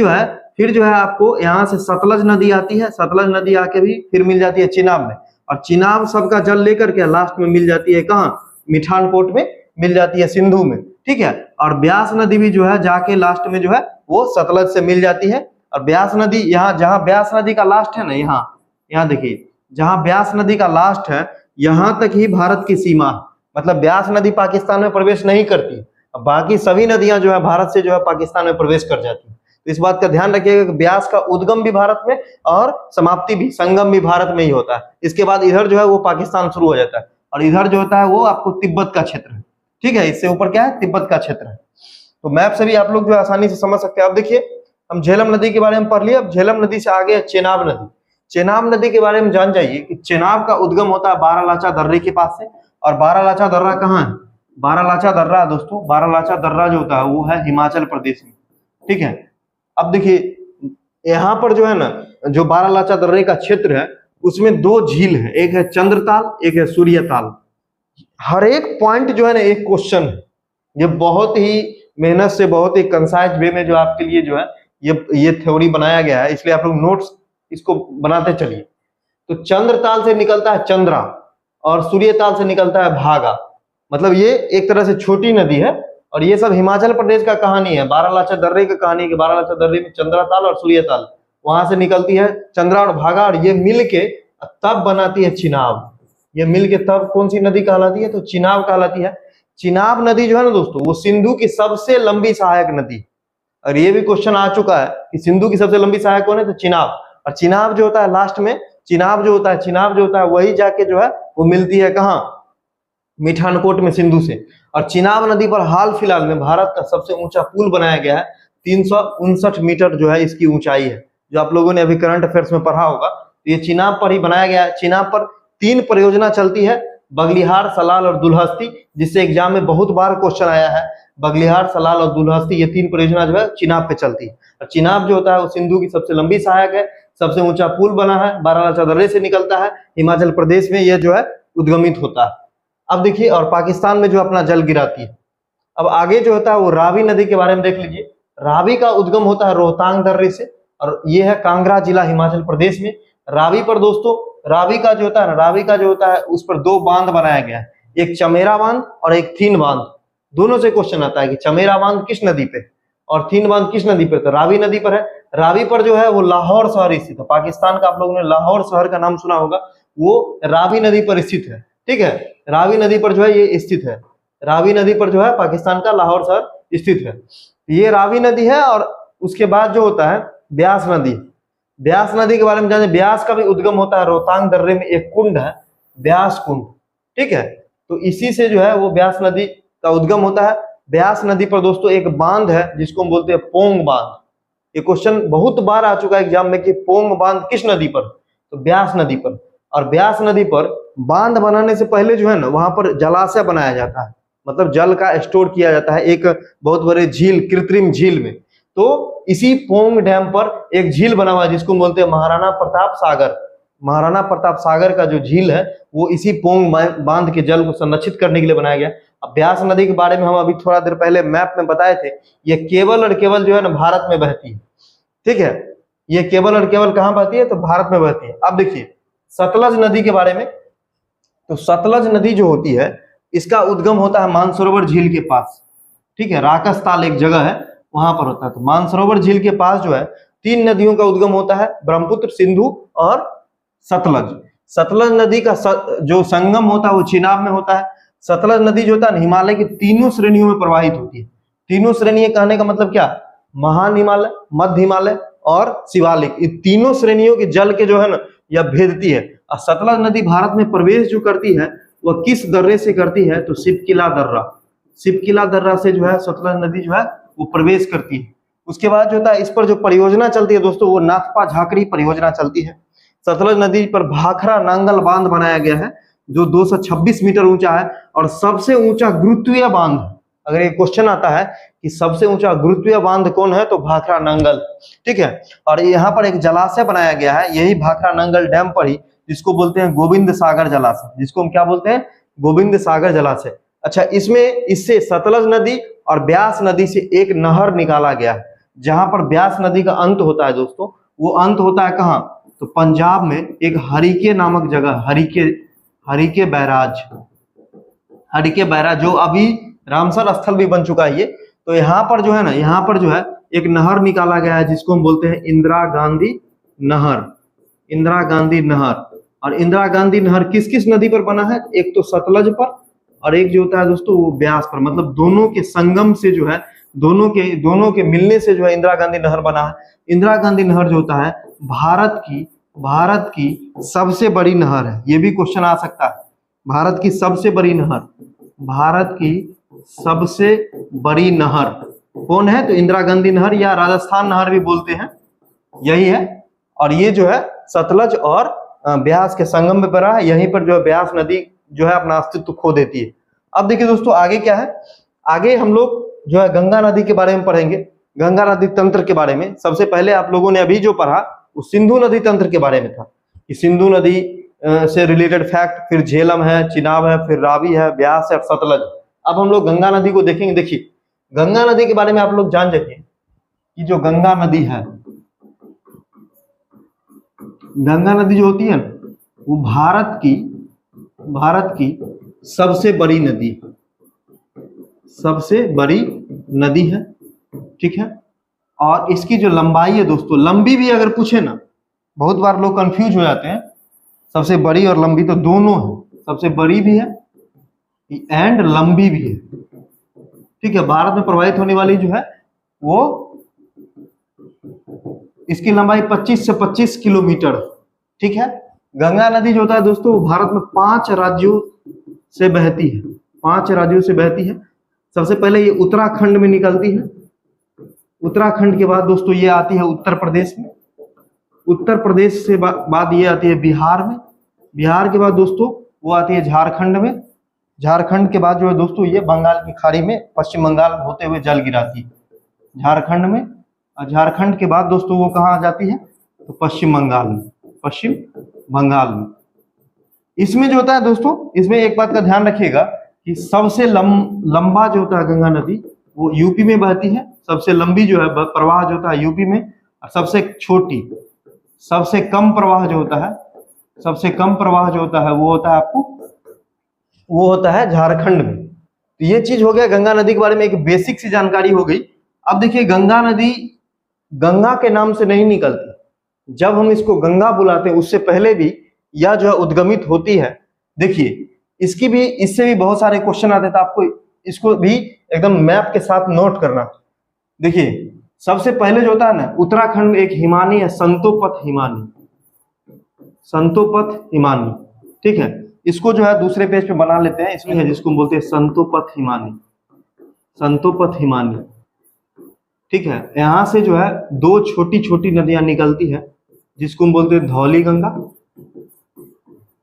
जो है आपको यहाँ से सतलज नदी आती है। सतलज नदी आके भी फिर मिल जाती है चिनाब में, और चिनाब सबका जल लेकर के लास्ट में मिल जाती है कहाँ? मिठानकोट में मिल जाती है, सिंधु में। ठीक है, और ब्यास नदी भी जो है जाके लास्ट में जो है वो सतलज से मिल जाती है। और ब्यास नदी यहाँ, जहाँ ब्यास नदी का लास्ट है ना, यहाँ देखिए जहां ब्यास नदी का लास्ट है यहां तक ही भारत की सीमा है। मतलब ब्यास नदी पाकिस्तान में प्रवेश नहीं करती, अब बाकी सभी नदियां जो है भारत से जो है पाकिस्तान में प्रवेश कर जाती है। तो इस बात का ध्यान रखिएगा कि ब्यास का उद्गम भी भारत में और समाप्ति भी, संगम भी भारत में ही होता है। इसके बाद इधर जो है वो पाकिस्तान शुरू हो जाता है और इधर जो होता है वो आपको तिब्बत का क्षेत्र है। ठीक है, इससे ऊपर क्या है, तिब्बत का क्षेत्र है। तो मैप से भी आप लोग जो आसानी से समझ सकते हैं। अब देखिए हम झेलम नदी के बारे में पढ़ लिया, अब झेलम नदी से आगे चेनाब नदी। चेनाब नदी के बारे में जान जाइए कि चेनाब का उद्गम होता है बारालाचा दर्रे के पास से। और बारालाचा दर्रा कहाँ है, बारालाचा दर्रा दोस्तों, बारालाचा दर्रा जो होता है वो है हिमाचल प्रदेश में। ठीक है, अब देखिए यहाँ पर जो है ना, जो बारालाचा दर्रे का क्षेत्र है उसमें दो झील है, एक है चंद्रताल, एक है सूर्यताल। हर एक पॉइंट जो है ना एक क्वेश्चन है, ये बहुत ही मेहनत से, बहुत ही कंसाइज वे में जो आपके लिए जो है ये थ्योरी बनाया गया है, इसलिए आप लोग नोट्स इसको बनाते चलिए। तो चंद्रताल से निकलता है चंद्रा और सूर्यताल से निकलता है भागा। मतलब ये एक तरह से छोटी नदी है और ये सब हिमाचल प्रदेश का कहानी है, बारालाचा दर्रे का कहानी है कि बारालाचा दर्रे में चंद्रताल और सूर्यताल, वहां से निकलती है चंद्रा और भागा और ये मिल के तब बनाती है चिनाब। ये मिल के तब कौन सी नदी कहलाती है, तो चिनाब कहलाती है। चिनाब नदी जो है ना दोस्तों वो सिंधु की सबसे लंबी सहायक नदी, और ये भी क्वेश्चन आ चुका है कि सिंधु की सबसे लंबी सहायक कौन है, तो चिनाब। और चिनाब जो होता है लास्ट में, चिनाब जो होता है वही जाके जो है वो मिलती है कहाँ, मिठानकोट में सिंधु से। और चिनाब नदी पर हाल फिलहाल में भारत का सबसे ऊंचा पुल बनाया गया है, 359 मीटर जो है इसकी ऊंचाई है, जो आप लोगों ने अभी करंट अफेयर्स में पढ़ा होगा। तो ये चिनाब पर ही बनाया गया है। चिनाब पर 3 परियोजना चलती है, बगलिहार, सलाल और दुल्हस्ती, जिससे एग्जाम में बहुत बार क्वेश्चन आया है। बगलिहार, सलाल और दुल्हस्ती ये 3 परियोजना जो है चिनाब पे चलती है। और चिनाब जो होता है वो सिंधु की सबसे लंबी सहायक है, सबसे ऊंचा पुल बना है, बारालाचा दर्रे से निकलता है, हिमाचल प्रदेश में यह जो है उद्गमित होता है। अब देखिए, और पाकिस्तान में जो अपना जल गिराती है। अब आगे जो होता है वो रावी नदी के बारे में देख लीजिए। रावी का उद्गम होता है रोहतांग दर्रे से और ये है कांगड़ा जिला हिमाचल प्रदेश में। रावी पर दोस्तों, रावी का जो होता है उस पर 2 बांध बनाया गया है, एक चमेरा बांध और एक थीन बांध। दोनों से क्वेश्चन आता है कि चमेरा बांध किस नदी पे और थीन बांध किस नदी पे, तो रावी नदी पर है। रावी पर जो है वो लाहौर शहर स्थित है, पाकिस्तान का आप लोगों ने लाहौर शहर का नाम सुना होगा, वो रावी नदी पर स्थित है। ठीक है, रावी नदी पर जो है ये स्थित है, रावी नदी पर जो है पाकिस्तान का लाहौर शहर स्थित है। ये रावी नदी है। और उसके बाद जो होता है ब्यास नदी। ब्यास नदी के बारे में जाने, ब्यास का भी उद्गम होता है रोहतांग दर्रे में, एक कुंड है ब्यास कुंड। ठीक है, तो इसी से जो है वो ब्यास नदी का उद्गम होता है। ब्यास नदी पर दोस्तों एक बांध है जिसको हम बोलते हैं पोंग बांध। ये क्वेश्चन बहुत बार आ चुका है एग्जाम में कि पोंग बांध किस नदी पर, तो ब्यास नदी पर। और ब्यास नदी पर बांध बनाने से पहले जो है ना वहां पर जलाशय बनाया जाता है, मतलब जल का स्टोर किया जाता है एक बहुत बड़े झील, कृत्रिम झील में। तो इसी पोंग डैम पर एक झील बना हुआ है जिसको बोलते हैं महाराणा प्रताप सागर। महाराणा प्रताप सागर का जो झील है वो इसी पोंग बांध के जल को संरक्षित करने के लिए बनाया गया। अब ब्यास नदी के बारे में हम अभी थोड़ा देर पहले मैप में बताए थे, ये केवल और केवल जो है ना भारत में बहती है। ठीक है, ये केवल और केवल कहाँ बहती है, तो भारत में बहती है। अब देखिए सतलज नदी के बारे में, तो सतलज नदी जो होती है इसका उद्गम होता है मानसरोवर झील के पास। ठीक है, राकसताल एक जगह है वहां पर होता है। तो मानसरोवर झील के पास जो है 3 नदियों का उद्गम होता है, ब्रह्मपुत्र, सिंधु और सतलज। सतलज नदी का जो संगम होता है वो चिनाब में होता है। सतलज नदी जो होता है हिमालय की 3 श्रेणियों में प्रवाहित होती है। 3 श्रेणी कहने का मतलब क्या, महान हिमालय, मध्य हिमालय और शिवालिक, ये 3 श्रेणियों के जल के जो है ना यह भेदती है। और सतलज नदी भारत में प्रवेश जो करती है वह किस दर्रे से करती है, तो सिपकिला दर्रा। सिपकिला दर्रा से जो है सतलज नदी जो है वो प्रवेश करती है। उसके बाद जो होता है इस पर जो परियोजना चलती है दोस्तों वो नाथपा झाकड़ी परियोजना चलती है। सतलज नदी पर भाखड़ा नांगल बांध बनाया गया है जो 226 मीटर ऊंचा है और सबसे ऊंचा गुरुत्वीय बांध। अगर ये क्वेश्चन आता है कि सबसे ऊंचा गुरुत्वीय बांध कौन है, तो भाखड़ा नांगल। ठीक है, और यहाँ पर एक जलाशय बनाया गया है यही भाखड़ा नांगल डैम पर ही, जिसको बोलते हैं गोविंद सागर जलाशय, जिसको हम क्या बोलते हैं, गोविंद सागर जलाशय। अच्छा, इससे सतलज नदी और ब्यास नदी से एक नहर निकाला गया है। जहां पर ब्यास नदी का अंत होता है दोस्तों, वो अंत होता है कहाँ, तो पंजाब में एक हरिके नामक जगह, हरिके बैराज, हरिके बैराज जो अभी रामसर स्थल भी बन चुका है ये। तो यहाँ पर जो है ना, यहाँ पर जो है एक नहर निकाला गया है जिसको हम बोलते हैं इंदिरा गांधी नहर, इंदिरा गांधी नहर। और इंदिरा गांधी नहर किस किस नदी पर बना है? एक तो सतलज पर, और एक जो होता है दोस्तों वो ब्यास पर, मतलब दोनों के संगम से जो है, दोनों के मिलने से जो है इंदिरा गांधी नहर बना है। इंदिरा गांधी नहर जो होता है भारत की सबसे बड़ी नहर है। ये भी क्वेश्चन आ सकता है, भारत की सबसे बड़ी नहर, भारत की सबसे बड़ी नहर कौन है? तो इंदिरा गांधी नहर, या राजस्थान नहर भी बोलते हैं, यही है। और ये जो है सतलज और ब्यास के संगम में पड़ा है। यहीं पर जो है ब्यास नदी जो है अपना अस्तित्व खो देती है। अब देखिए दोस्तों आगे क्या है, आगे हम लोग जो है गंगा नदी के बारे में पढ़ेंगे, गंगा नदी तंत्र के बारे में। सबसे पहले आप लोगों ने अभी जो पढ़ा वो सिंधु नदी तंत्र के बारे में था, कि सिंधु नदी से रिलेटेड फैक्ट, फिर झेलम है, चिनाब है, फिर रावी है, ब्यास है, सतलज। अब हम लोग गंगा नदी को देखेंगे। देखिए गंगा नदी के बारे में आप लोग जान जाइए कि जो गंगा नदी है, गंगा नदी जो होती है ना वो भारत की सबसे बड़ी नदी, सबसे बड़ी नदी है, ठीक है। और इसकी जो लंबाई है दोस्तों, लंबी भी अगर पूछे ना, बहुत बार लोग कंफ्यूज हो जाते हैं, सबसे बड़ी और लंबी तो दोनों है, सबसे बड़ी भी है एंड लंबी भी है, ठीक है। भारत में प्रवाहित होने वाली जो है वो, इसकी लंबाई 25 से 25 किलोमीटर, ठीक है। गंगा नदी जो होता है दोस्तों वो भारत में 5 राज्यों से बहती है, 5 राज्यों से बहती है। सबसे पहले ये उत्तराखंड में निकलती है, उत्तराखंड के बाद दोस्तों ये आती है उत्तर प्रदेश में, उत्तर प्रदेश से बाद ये आती है बिहार में, बिहार के बाद दोस्तों वो आती है झारखंड में, झारखंड के बाद जो है दोस्तों ये बंगाल की खाड़ी में पश्चिम बंगाल होते हुए जल गिराती है झारखंड में। और झारखंड के बाद दोस्तों वो कहाँ आ जाती है? तो पश्चिम बंगाल में, पश्चिम बंगाल में। इसमें जो होता है दोस्तों, इसमें एक बात का ध्यान रखिएगा कि सबसे लंबा जो होता है गंगा नदी वो यूपी में बहती है, सबसे लंबी जो है प्रवाह जो होता है यूपी में, और सबसे छोटी, सबसे कम प्रवाह जो होता है, सबसे कम प्रवाह जो होता है वो होता है आपको, वो होता है झारखंड में। तो ये चीज हो गया गंगा नदी के बारे में, एक बेसिक सी जानकारी हो गई। अब देखिए गंगा नदी गंगा के नाम से नहीं निकलती, जब हम इसको गंगा बुलाते हैं उससे पहले भी यह जो है उद्गमित होती है। देखिए इसकी भी, इससे भी बहुत सारे क्वेश्चन आते थे, आपको इसको भी एकदम मैप के साथ नोट करना। देखिए सबसे पहले जो होता है ना, उत्तराखंड में एक हिमानी है, संतोपथ हिमानी, संतोपथ हिमानी, ठीक है। इसको जो है दूसरे पेज पे बना लेते हैं, इसमें है जिसको हम बोलते हैं संतोपथ हिमानी, संतोपथ हिमानी, ठीक है। यहाँ से जो है 2 छोटी छोटी नदियां निकलती है, जिसको हम बोलते हैं धौली गंगा,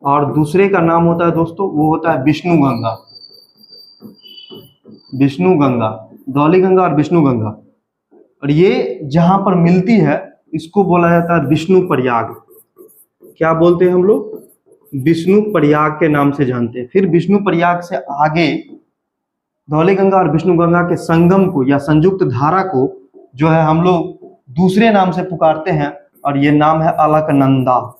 और दूसरे का नाम होता है दोस्तों वो होता है विष्णु गंगा, विष्णु गंगा, धौली गंगा और विष्णु गंगा। और ये जहां पर मिलती है इसको बोला जाता है विष्णु प्रयाग। क्या बोलते हैं हम लोग? विष्णु प्रयाग के नाम से जानते हैं। फिर विष्णु प्रयाग से आगे धौली गंगा और विष्णु गंगा के संगम को या संयुक्त धारा को जो है हम लोग दूसरे नाम से पुकारते हैं, और ये नाम है अलकनंदा।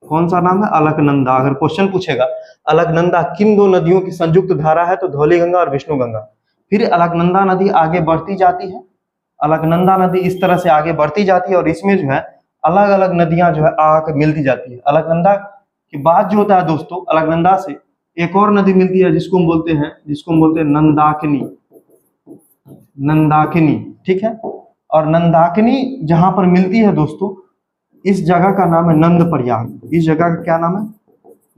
कौन सा नाम है? अलकनंदा। अगर क्वेश्चन पूछेगा अलकनंदा किन 2 नदियों की संयुक्त धारा है, तो धौली गंगा और विष्णु गंगा। फिर अलकनंदा नदी आगे बढ़ती जाती है, अलकनंदा नदी इस तरह से आगे बढ़ती जाती है, और इसमें जो है अलग अलग नदियां जो है आकर मिलती जाती है। अलकनंदा के बाद जो होता है दोस्तों, अलकनंदा से एक और नदी मिलती है जिसको हम बोलते हैं नंदाकिनी, नंदाकिनी, ठीक है। और नंदाकिनी जहां पर मिलती है दोस्तों, इस जगह का नाम है नंद प्रयाग। इस जगह का क्या नाम है?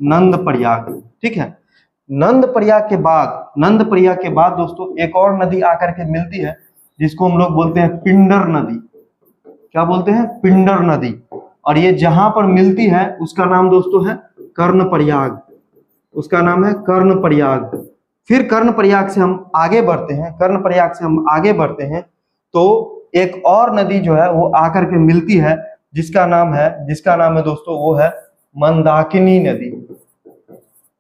नंद प्रयाग, ठीक है। नंद प्रयाग के बाद दोस्तों एक और नदी आकर के मिलती है जिसको हम लोग बोलते हैं पिंडर नदी। क्या बोलते हैं? पिंडर नदी। और ये जहां पर मिलती है उसका नाम दोस्तों है कर्ण प्रयाग, उसका नाम है कर्ण प्रयाग। फिर कर्ण प्रयाग से हम आगे बढ़ते हैं, कर्ण प्रयाग से हम आगे बढ़ते हैं तो एक और नदी जो है वो आकर के मिलती है जिसका नाम है दोस्तों वो है मंदाकिनी नदी,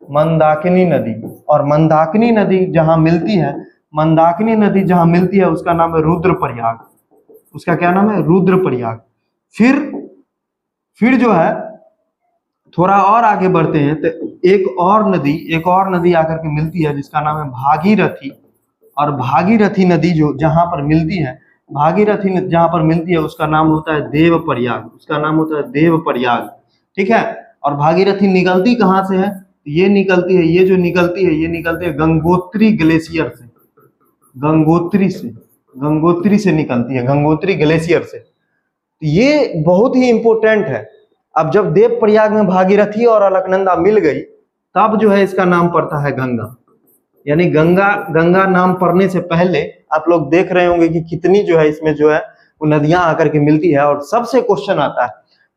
मंदाकिनी नदी। और मंदाकिनी नदी जहां मिलती है, मंदाकिनी नदी जहां मिलती है उसका नाम है रुद्रप्रयाग। उसका क्या नाम है? रुद्रप्रयाग। फिर जो है थोड़ा और आगे बढ़ते हैं तो एक और नदी आकर के मिलती है जिसका नाम है भागीरथी। और भागीरथी नदी जो जहां पर मिलती है, भागीरथी जहां पर मिलती है उसका नाम होता है देवप्रयाग, उसका नाम होता है देवप्रयाग, ठीक है। और भागीरथी निकलती कहाँ से है? ये निकलती है, ये जो निकलती है ये निकलती है गंगोत्री ग्लेशियर से, गंगोत्री से निकलती है, गंगोत्री ग्लेशियर से। तो ये बहुत ही इंपॉर्टेंट है। अब जब देवप्रयाग में भागीरथी और अलकनंदा मिल गई तब जो है इसका नाम पड़ता है गंगा। यानी गंगा नाम पड़ने से पहले आप लोग देख रहे होंगे कि कितनी जो है इसमें जो है वो नदियां आकर के मिलती है। और सबसे क्वेश्चन आता है,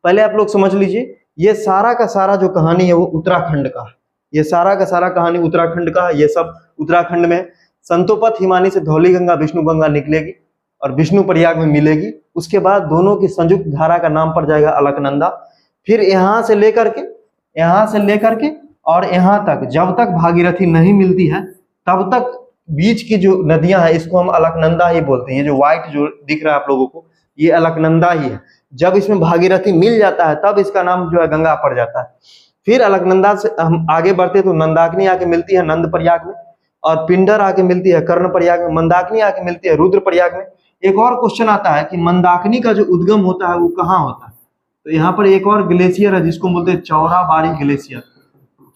पहले आप लोग समझ लीजिए ये सारा का सारा जो कहानी है वो उत्तराखंड का है, ये सारा का सारा कहानी उत्तराखंड का है। ये सब उत्तराखंड में संतोपत हिमानी से धौली गंगा विष्णु गंगा निकलेगी और विष्णु प्रयाग में मिलेगी। उसके बाद दोनों की संयुक्त धारा का नाम पड़ जाएगा अलकनंदा। फिर यहाँ से लेकर के और यहाँ तक जब तक भागीरथी नहीं मिलती है तब तक बीच की जो नदियां हैं इसको हम अलकनंदा ही बोलते हैं। ये जो व्हाइट जो दिख रहा है आप लोगों को ये अलकनंदा ही है। जब इसमें भागीरथी मिल जाता है तब इसका नाम जो है गंगा पड़ जाता है। फिर अलकनंदा से हम आगे बढ़ते तो नंदाकिनी आके मिलती है नंद प्रयाग में, और पिंडर आके मिलती है कर्ण प्रयाग में, मंदाकिनी आके मिलती है रुद्र प्रयाग में। एक और क्वेश्चन आता है कि मंदाकिनी का जो उद्गम होता है वो कहाँ होता है? तो यहाँ पर एक और ग्लेशियर है जिसको बोलते हैं चौराबाड़ी ग्लेशियर,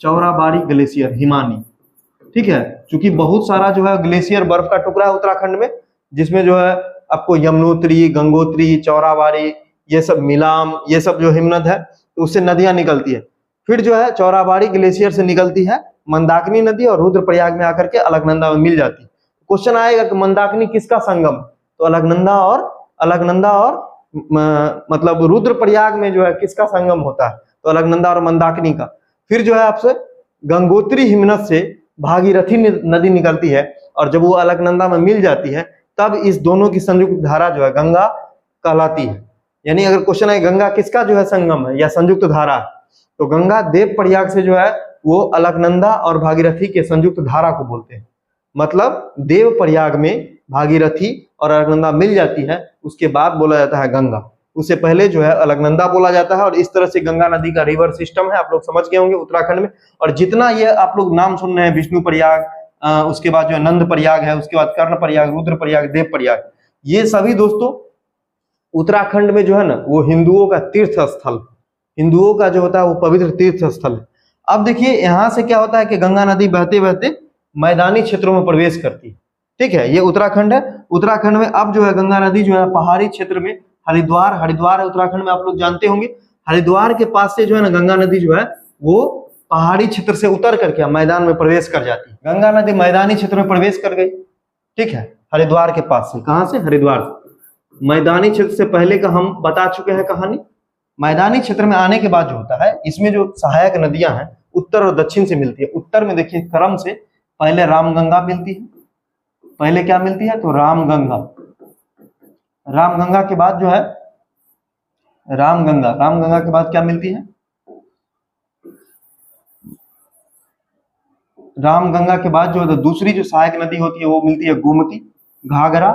चौराबाड़ी ग्लेशियर हिमानी। ठीक है, क्योंकि बहुत सारा जो है ग्लेशियर बर्फ का टुकड़ा है उत्तराखंड में, जिसमें जो है आपको यमुनोत्री, गंगोत्री, चौराबाड़ी, ये सब मिलाम, ये सब जो हिमनद है तो उससे नदियां निकलती है। फिर जो है चौराबाड़ी ग्लेशियर से निकलती है मंदाकिनी नदी और रुद्रप्रयाग में आकर के अलकनंदा में मिल जाती है। क्वेश्चन आएगा कि मंदाकिनी किसका संगम? तो अलकनंदा और मतलब रुद्रप्रयाग में जो है किसका संगम होता है? तो अलकनंदा और मंदाकिनी का। फिर जो है आपसे गंगोत्री हिमनद से भागीरथी नदी निकलती है और जब वो अलकनंदा में मिल जाती है तब इस दोनों की संयुक्त धारा जो है गंगा कहलाती है। यानी अगर क्वेश्चन है गंगा किसका जो है संगम है या संयुक्त धारा है, तो गंगा देवप्रयाग से जो है वो अलकनंदा और भागीरथी के संयुक्त धारा को बोलते हैं। मतलब देवप्रयाग में भागीरथी और अलकनंदा मिल जाती है, उसके बाद बोला जाता है गंगा। उससे पहले जो है अलकनंदा बोला जाता है। और इस तरह से गंगा नदी का रिवर सिस्टम है, आप लोग समझ गए होंगे उत्तराखंड में। और जितना ये आप लोग नाम सुन रहे हैं विष्णु प्रयाग, उसके बाद जो है नंद प्रयाग है, उसके बाद कर्ण प्रयाग, रुद्र प्रयाग, देव प्रयाग, ये सभी दोस्तों उत्तराखंड में जो है ना वो हिंदुओं का तीर्थ स्थल, हिंदुओं का जो होता है वो पवित्र तीर्थ स्थल है। अब देखिए यहाँ से क्या होता है कि गंगा नदी बहते बहते मैदानी क्षेत्रों में प्रवेश करती है। ठीक है, ये उत्तराखंड है। उत्तराखंड में अब जो है गंगा नदी जो है पहाड़ी क्षेत्र में हरिद्वार है उत्तराखंड में, आप लोग जानते होंगे। हरिद्वार के पास से जो है ना गंगा नदी जो है वो पहाड़ी क्षेत्र से उतर करके मैदान में प्रवेश कर जाती है। गंगा नदी मैदानी क्षेत्र में प्रवेश कर गई। ठीक है, हरिद्वार के पास से, कहां से? हरिद्वार से। मैदानी क्षेत्र से पहले का हम बता चुके हैं कहानी। मैदानी क्षेत्र में आने के बाद जो होता है इसमें जो सहायक नदियां हैं उत्तर और दक्षिण से मिलती है। उत्तर में देखिए क्रम से पहले रामगंगा मिलती है, पहले क्या मिलती है? तो रामगंगा। रामगंगा के बाद जो है रामगंगा के बाद क्या मिलती है? रामगंगा के बाद जो है दूसरी जो सहायक नदी होती है वो मिलती है गोमती, घाघरा,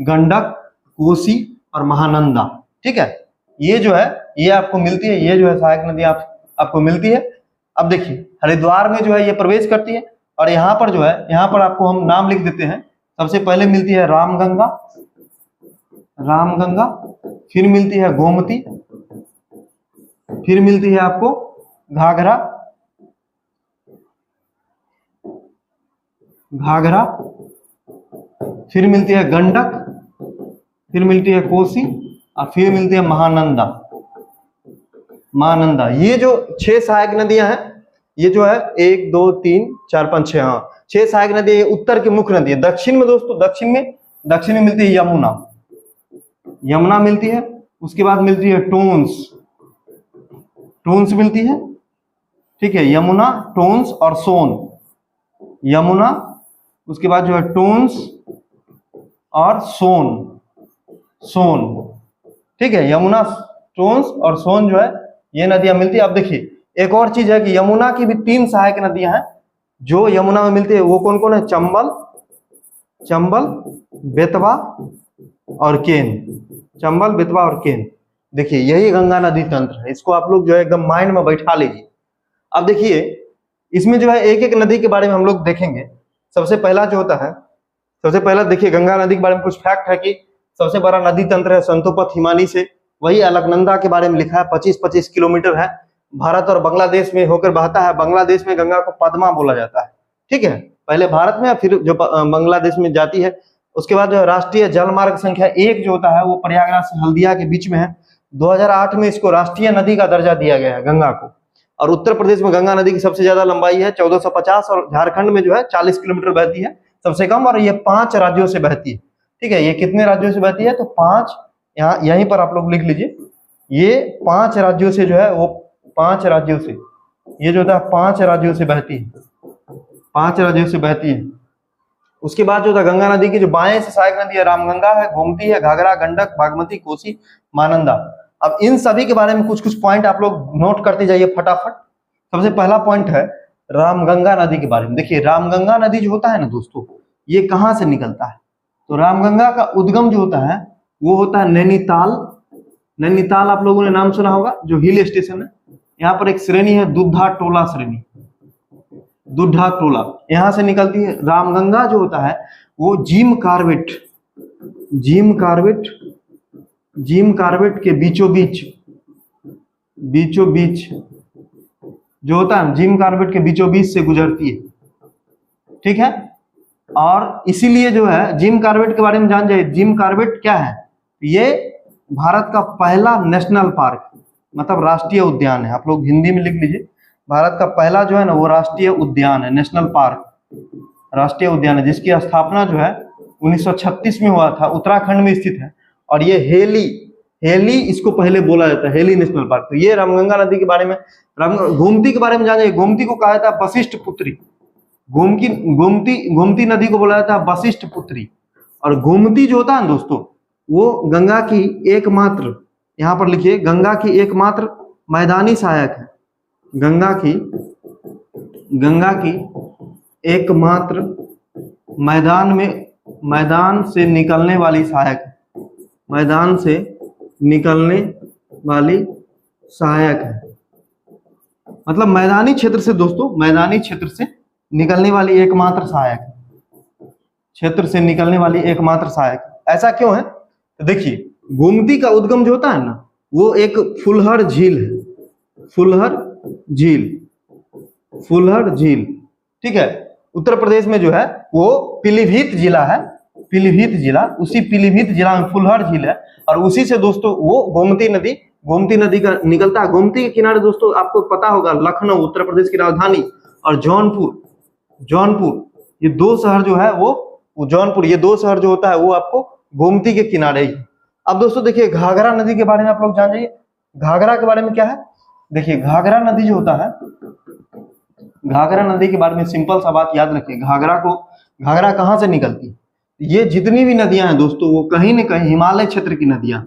गंडक, कोसी और महानंदा। ठीक है, ये जो है ये आपको मिलती है, ये जो है सहायक नदी आपको मिलती है। अब देखिए हरिद्वार में जो है ये प्रवेश करती है और यहाँ पर जो है यहाँ पर आपको हम नाम लिख देते हैं। सबसे पहले मिलती है रामगंगा, फिर मिलती है गोमती, फिर मिलती है आपको घाघरा, फिर मिलती है गंडक, फिर मिलती है कोसी और फिर मिलती है महानंदा। ये जो 6 सहायक नदियां हैं ये जो है 1 2 3 4 5 6, हाँ 6 सहायक नदी है। उत्तर की मुख्य नदी है। दक्षिण में दोस्तों दक्षिण में मिलती है यमुना मिलती है। उसके बाद मिलती है टोन्स मिलती है। ठीक है, यमुना, टोन्स और सोन। यमुना, उसके बाद जो है टोन्स और सोन। ठीक है, यमुना, टोन्स और सोन जो है ये नदियां मिलती है। अब देखिए एक और चीज है कि यमुना की भी 3 सहायक नदियां हैं जो यमुना में मिलती है। वो कौन कौन है? चंबल, बेतवा और केन। चंबल, बेतवा और केन। देखिए यही गंगा नदी तंत्र है। इसको आप लोग जो है एकदम माइंड में बैठा लीजिए। अब देखिए इसमें जो है एक एक नदी के बारे में हम लोग देखेंगे। सबसे पहला जो होता है, सबसे पहला देखिए गंगा नदी के बारे में कुछ फैक्ट है कि सबसे बड़ा नदी तंत्र है संतोपत हिमानी से। वही अलकनंदा के बारे में लिखा है, 25-25 किलोमीटर है। भारत और बांग्लादेश में होकर बहता है। बांग्लादेश में गंगा को पद्मा बोला जाता है। ठीक है, पहले भारत में फिर जो बांग्लादेश में जाती है। उसके बाद जो राष्ट्रीय जलमार्ग संख्या 1 जो होता है वो प्रयागराज से हल्दिया के बीच में है। 2008 में इसको राष्ट्रीय नदी का दर्जा दिया गया है गंगा को। और उत्तर प्रदेश में गंगा नदी की सबसे ज्यादा लंबाई है 1450 और झारखंड में जो है 40 किलोमीटर बहती है सबसे कम, और ये 5 राज्यों से बहती है। ठीक है, ये कितने राज्यों से बहती है? तो 5, यहाँ यहीं पर आप लोग लिख लीजिए, ये 5 राज्यों से जो है वो 5 राज्यों से, ये जो होता है 5 राज्यों से बहती है, 5 राज्यों से बहती है। उसके बाद जो था गंगा नदी की जो बाएं से सहायक नदी है रामगंगा है, गोमती है, घाघरा, गंडक, बागमती, कोसी, महानंदा। अब इन सभी के बारे में कुछ कुछ पॉइंट आप लोग नोट करते जाइए फटाफट। सबसे पहला पॉइंट है रामगंगा नदी के बारे में। देखिए रामगंगा नदी जो होता है ना दोस्तों, ये कहाँ से निकलता है? तो रामगंगा का उद्गम जो होता है वो होता है नैनीताल। नैनीताल आप लोगों ने नाम सुना होगा, जो हिल स्टेशन है। यहाँ पर एक श्रेणी है दुद्धा टोला श्रेणी, दुद्धा टोला, यहाँ से निकलती है। रामगंगा जो होता है वो Jim Corbett, Jim Corbett, Jim Corbett के बीचों बीच, बीचों बीच जो होता है जिम कार्बेट के बीचों बीच से गुजरती है। ठीक है, और इसीलिए जो है जिम कार्बेट के बारे में जान जाइए। जिम कार्बेट क्या है? ये भारत का पहला नेशनल पार्क, मतलब राष्ट्रीय उद्यान है। आप लोग हिंदी में लिख लीजिए, भारत का पहला जो है ना वो राष्ट्रीय उद्यान है, नेशनल पार्क राष्ट्रीय उद्यान है, जिसकी स्थापना जो है 1936 में हुआ था, उत्तराखंड में स्थित है। और ये हेली, हेली इसको पहले बोला जाता है, हेली नेशनल पार्क। तो ये रामगंगा नदी के बारे में। गोमती के बारे में जानिए। गोमती को कहा जाता है वशिष्ठ पुत्री, गोमती नदी को बोला जाता है वशिष्ठ पुत्री। और गोमती जो होता है ना दोस्तों, वो गंगा की एकमात्र, यहाँ पर लिखिए, गंगा की एकमात्र मैदानी सहायक है। गंगा की एकमात्र मैदान से निकलने वाली सहायक, मैदान से निकलने वाली सहायक है। मतलब मैदानी क्षेत्र से दोस्तों, मैदानी क्षेत्र से निकलने वाली एकमात्र सहायक, क्षेत्र से निकलने वाली एकमात्र सहायक। ऐसा क्यों है? तो देखिए गोमती का उद्गम जो होता है ना वो एक फुलहर झील है, फुलहर झील, फुलहर झील। ठीक है, उत्तर प्रदेश में जो है वो पीलीभीत जिला है, पीलीभीत जिला, उसी पीलीभीत जिला में फुलहर झील है। और उसी से दोस्तों वो गोमती नदी का निकलता है। गोमती के किनारे दोस्तों आपको पता होगा लखनऊ उत्तर प्रदेश की राजधानी और जौनपुर, ये 2 शहर जो है वो जौनपुर, ये 2 शहर जो होता है वो आपको गोमती के किनारे ही। अब दोस्तों देखिए घाघरा नदी के बारे में आप लोग जान जाइए। घाघरा के बारे में क्या है? देखिए घाघरा नदी जो होता है, घाघरा नदी के बारे में सिंपल सा बात याद रखिए। घाघरा कहाँ से निकलती है? ये जितनी भी नदियां हैं दोस्तों वो कहीं न कहीं हिमालय क्षेत्र की नदियां,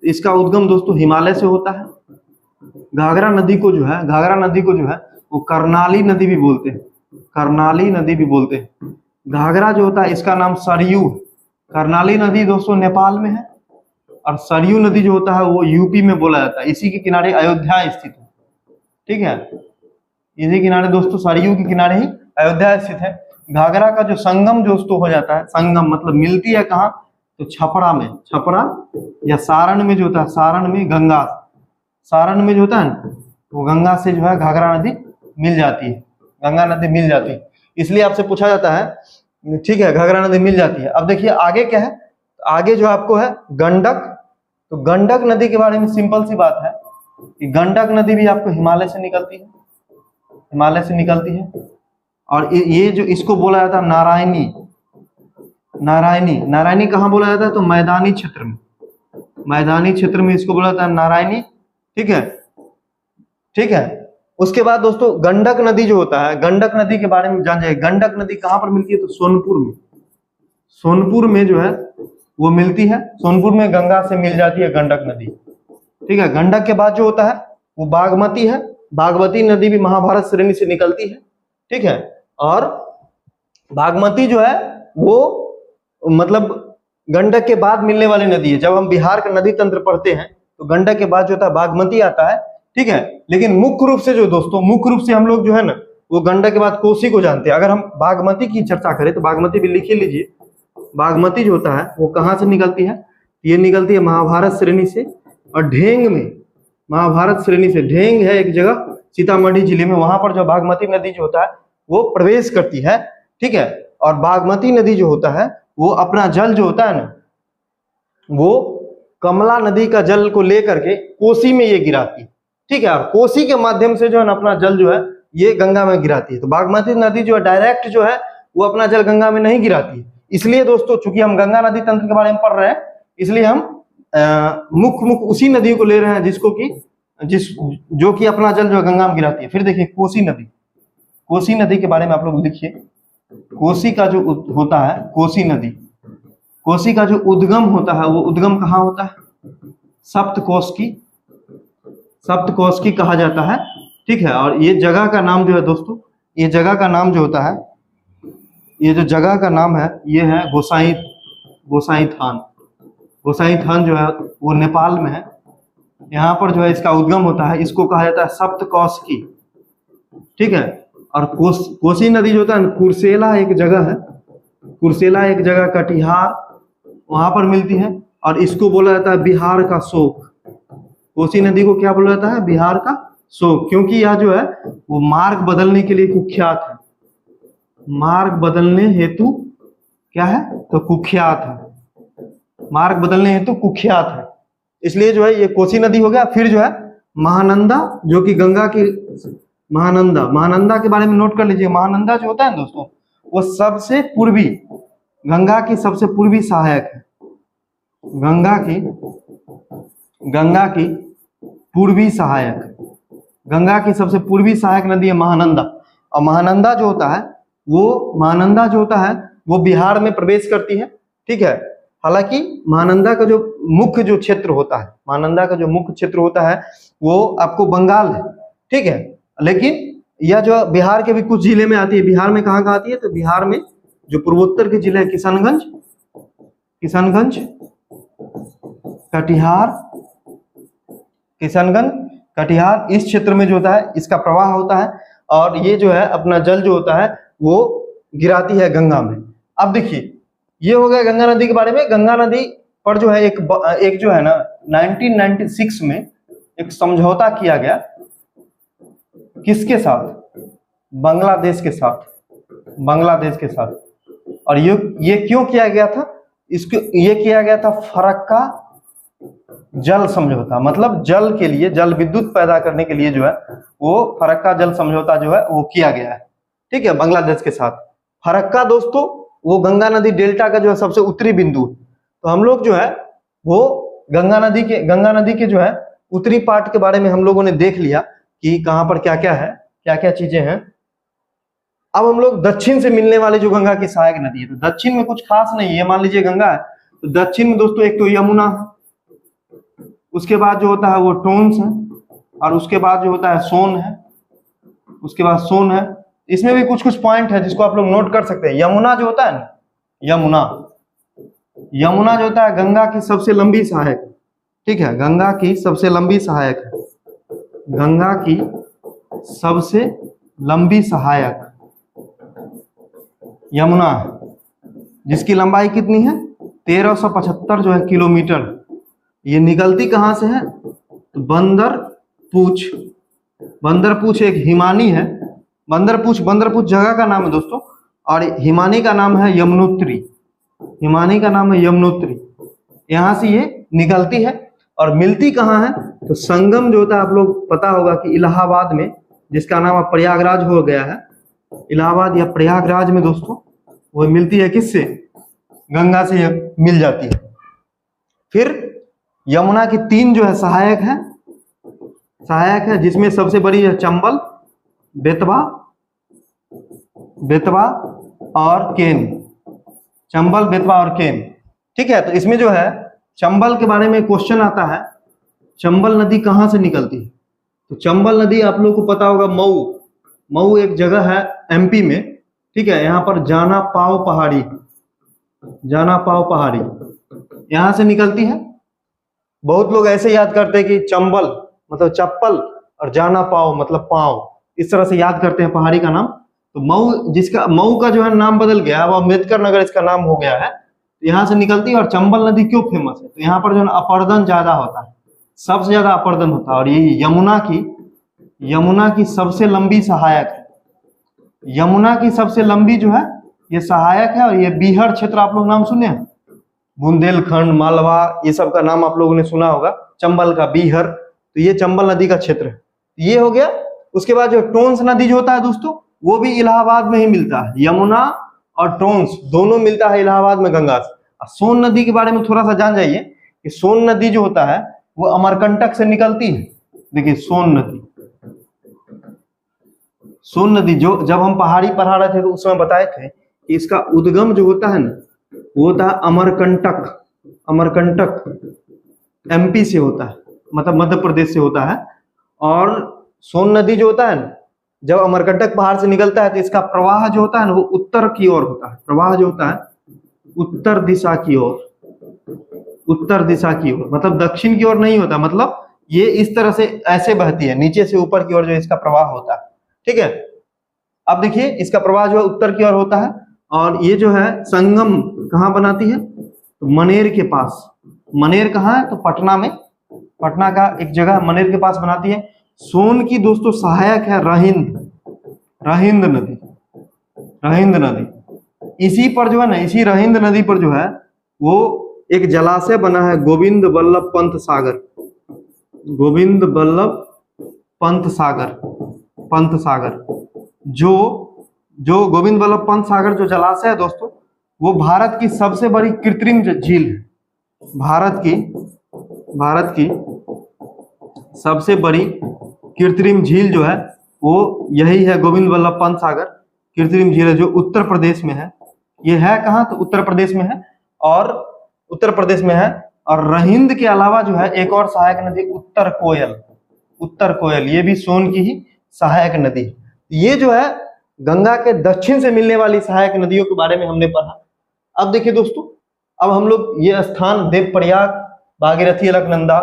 इसका उद्गम दोस्तों हिमालय से होता है। घाघरा नदी को जो है वो कर्णाली नदी भी बोलते हैं, कर्णाली नदी भी बोलते हैं। घाघरा जो होता है इसका नाम सरयू, कर्णाली नदी दोस्तों नेपाल में है, और सरयू नदी जो होता है वो यूपी में बोला जाता है। इसी के किनारे अयोध्या स्थित है। ठीक है, इसी किनारे दोस्तों, सरयू के किनारे ही अयोध्या स्थित है। घाघरा का जो संगम दोस्तों हो जाता है, संगम मतलब मिलती है कहाँ? तो छपरा में, छपरा या सारण में जो होता है, सारण में गंगा, सारण में जो होता है ना वो गंगा से जो है घाघरा नदी मिल जाती है, गंगा नदी मिल जाती है। इसलिए आपसे पूछा जाता है, ठीक है, घाघरा नदी मिल जाती है। अब देखिए आगे क्या है, आगे जो आपको है गंडक। तो गंडक नदी के बारे में सिंपल सी बात है कि गंडक नदी भी आपको हिमालय से निकलती है, हिमालय से निकलती है। और ये जो इसको बोला जाता है नारायणी, नारायणी, नारायणी कहाँ बोला जाता है? तो मैदानी क्षेत्र में, मैदानी क्षेत्र में इसको बोला जाता है नारायणी। ठीक है, ठीक है। उसके बाद दोस्तों गंडक नदी जो होता है, गंडक नदी के बारे में जान जाइए। गंडक नदी कहाँ पर मिलती है? तो सोनपुर में, सोनपुर में जो है वो मिलती है। सोनपुर में गंगा से मिल जाती है गंडक नदी। ठीक है, गंडक के बाद जो होता है वो बागमती है। बागमती नदी भी महाभारत श्रेणी से निकलती है। ठीक है, और बागमती जो है वो मतलब गंडक के बाद मिलने वाली नदी है। जब हम बिहार का नदी तंत्र पढ़ते हैं तो गंडक के बाद जो होता है बागमती आता है। ठीक है, लेकिन मुख्य रूप से जो दोस्तों, मुख्य रूप से हम लोग जो है ना वो गंडक के बाद कोसी को जानते हैं। अगर हम बागमती की चर्चा करें तो बागमती भी लिख लीजिए। बागमती जो होता है वो कहाँ से निकलती है? ये निकलती है महाभारत श्रेणी से। और ढेंग में, महाभारत श्रेणी से। ढेंग है एक जगह सीतामढ़ी जिले में, वहां पर जो बागमती नदी जो होता है वो प्रवेश करती है, ठीक है। और बागमती नदी जो होता है वो अपना जल जो होता है ना, वो कमला नदी का जल को लेकर के कोसी में ये गिराती है, ठीक है। और कोसी के माध्यम से जो है ना अपना जल जो है ये गंगा में गिराती है। तो बागमती नदी जो है डायरेक्ट जो है वो अपना जल गंगा में नहीं गिराती है। इसलिए दोस्तों चूंकि हम गंगा नदी तंत्र के बारे में पढ़ रहे हैं, इसलिए हम मुख्य उसी नदी को ले रहे हैं जिसको कि जो कि अपना जल जो है गंगा में गिराती है। फिर देखिए कोसी नदी, कोसी नदी के बारे में आप लोग लिखिए। कोसी का जो होता है कोसी नदी, कोसी का जो उद्गम होता है वो उद्गम कहाँ होता है? सप्तकोश की कहा जाता है, ठीक है। और ये जगह का नाम जो है दोस्तों, ये जगह का नाम जो होता है, ये जो जगह का नाम है ये है गोसाई थान जो है वो नेपाल में है। यहाँ पर जो है इसका उद्गम होता है, इसको कहा जाता है सप्तकोशी, ठीक है। और कोसी नदी जो होता है, कुर्सेला एक जगह है, कुर्सेला एक जगह कटिहार वहां पर मिलती है, और इसको बोला जाता है बिहार का शोक। कोसी नदी को क्या बोला जाता है? बिहार का शोक, क्योंकि यह जो है वो मार्ग बदलने के लिए कुख्यात है। मार्ग बदलने हेतु क्या है? तो कुख्यात है, मार्ग बदलने हेतु कुख्यात है, इसलिए जो है ये कोसी नदी हो गया। फिर जो है महानंदा, जो कि गंगा की महानंदा के बारे में नोट कर लीजिए। महानंदा जो होता है ना दोस्तों, वो सबसे पूर्वी, गंगा की सबसे पूर्वी सहायक है। गंगा की पूर्वी सहायक, गंगा की सबसे पूर्वी सहायक नदी है महानंदा। और महानंदा जो होता है वो बिहार में प्रवेश करती है, ठीक है। हालांकि महानंदा का जो मुख्य क्षेत्र होता है वो आपको बंगाल है, ठीक है। लेकिन यह जो बिहार के भी कुछ जिले में आती है। बिहार में कहाँ आती है? तो बिहार में जो पूर्वोत्तर के जिले है किशनगंज, कटिहार, इस क्षेत्र में जो होता है इसका प्रवाह होता है, और ये जो है अपना जल जो होता है वो गिराती है गंगा में। अब देखिए ये हो गया गंगा नदी के बारे में। गंगा नदी पर जो है एक जो है ना 1996 में एक समझौता किया गया, किसके साथ? बांग्लादेश के साथ। और ये क्यों किया गया था? ये किया गया था फरक्का जल समझौता, मतलब जल के लिए, जल विद्युत पैदा करने के लिए जो है वो फरक्का जल समझौता जो है वो किया गया है, ठीक है, बांग्लादेश के साथ। फरक्का दोस्तों वो गंगा नदी डेल्टा का जो है सबसे उत्तरी बिंदु है। तो हम लोग जो है वो गंगा नदी के जो है उत्तरी पार्ट के बारे में हम लोगों ने देख लिया कि कहां पर क्या क्या चीजें हैं। अब हम लोग दक्षिण से मिलने वाले जो गंगा की सहायक नदी है, तो दक्षिण में कुछ खास नहीं है। मान लीजिए गंगा है, तो दक्षिण में दोस्तों एक तो यमुना है, उसके बाद जो होता है वो टोंस है, और उसके बाद जो होता है सोन है, इसमें भी कुछ पॉइंट है जिसको आप लोग नोट कर सकते हैं। यमुना जो होता है ना, यमुना जो होता है गंगा की सबसे लंबी सहायक, ठीक है, गंगा की सबसे लंबी सहायक है। गंगा की सबसे लंबी सहायक यमुना है, जिसकी लंबाई कितनी है? 1375 जो है किलोमीटर। ये निकलती कहां से है? तो बंदरपूछ एक हिमानी है। बंदरपूछ जगह का नाम है दोस्तों, और हिमानी का नाम है यमुनोत्री। यहां से ये निकलती है और मिलती कहाँ है? तो संगम जो होता है, आप लोग पता होगा कि इलाहाबाद में, जिसका नाम अब प्रयागराज हो गया है, इलाहाबाद या प्रयागराज में दोस्तों वो मिलती है किससे? गंगा से ये मिल जाती है। फिर यमुना की 3 जो है सहायक है, जिसमें सबसे बड़ी है चंबल, बेतवा और केन। ठीक है। तो इसमें जो है चंबल के बारे में क्वेश्चन आता है, चंबल नदी कहाँ से निकलती है? तो चंबल नदी आप लोग को पता होगा मऊ एक जगह है एमपी में, ठीक है। यहाँ पर जाना पाव पहाड़ी यहाँ से निकलती है। बहुत लोग ऐसे याद करते हैं कि चंबल मतलब चप्पल और जाना पाव मतलब पाव, इस तरह से याद करते हैं पहाड़ी का नाम। तो मऊ का जो है नाम बदल गया, अब अम्बेडकर नगर इसका नाम हो गया है। यहाँ से निकलती है। और चंबल नदी क्यों फेमस है? तो यहाँ पर जो है अपरदन ज्यादा होता है। सबसे ज्यादा अपर्दन होता है। और ये यमुना की सबसे लंबी सहायक है। यमुना की सबसे लंबी जो है ये सहायक है। और ये बीहर क्षेत्र आप लोग नाम सुने हैं, बुंदेलखंड, मालवा, ये सब का नाम आप लोगों ने सुना होगा। चंबल का बीहर, तो ये चंबल नदी का क्षेत्र है, ये हो गया। उसके बाद जो टोंस नदी जो होता है दोस्तों, वो भी इलाहाबाद में ही मिलता है। यमुना और टोंस दोनों मिलता है इलाहाबाद में गंगा से। सोन नदी के बारे में थोड़ा सा जान जाइए कि सोन नदी जो होता है वो अमरकंटक से निकलती है। देखिए सोन नदी जो जब हम पहाड़ी पढ़ा रहे थे तो उस समय बताए थे कि इसका उद्गम जो होता है ना, वो होता है अमरकंटक एमपी से होता है, मतलब मध्य प्रदेश से होता है। और सोन नदी जो होता है ना, जब अमरकंटक पहाड़ से निकलता है तो इसका प्रवाह जो होता है ना वो उत्तर की ओर होता है। प्रवाह जो होता है उत्तर दिशा की ओर, मतलब दक्षिण की ओर नहीं होता। मतलब ये इस तरह से ऐसे बहती है, नीचे से ऊपर की ओर जो इसका प्रवाह होता है। ठीक है, अब देखिए इसका प्रवाह जो है उत्तर की ओर होता है। और ये जो है संगम कहाँ बनाती है, तो मनेर के पास। मनेर कहाँ है, तो पटना में, पटना का एक जगह मनेर के पास बनाती है। सोन की दोस्तों सहायक है रहिंद नदी। इसी पर जो है ना, इसी रहिंद नदी पर जो है वो एक जलाशय बना है, गोविंद बल्लभ पंत सागर। जो गोविंद बल्लभ पंत सागर जो जलाशय है दोस्तों, वो भारत की सबसे बड़ी कृत्रिम झील है। भारत की सबसे बड़ी कृत्रिम झील जो है वो यही है, गोविंद बल्लभ पंत सागर कृत्रिम झील है, जो उत्तर प्रदेश में है। ये है कहाँ, तो उत्तर प्रदेश में है। और रहिंद के अलावा जो है एक और सहायक नदी उत्तर कोयल, ये भी सोन की ही सहायक नदी। ये जो है गंगा के दक्षिण से मिलने वाली सहायक नदियों के बारे में हमने पढ़ा। अब देखिए दोस्तों, अब हम लोग ये स्थान देवप्रयाग, भागीरथी अलकनंदा,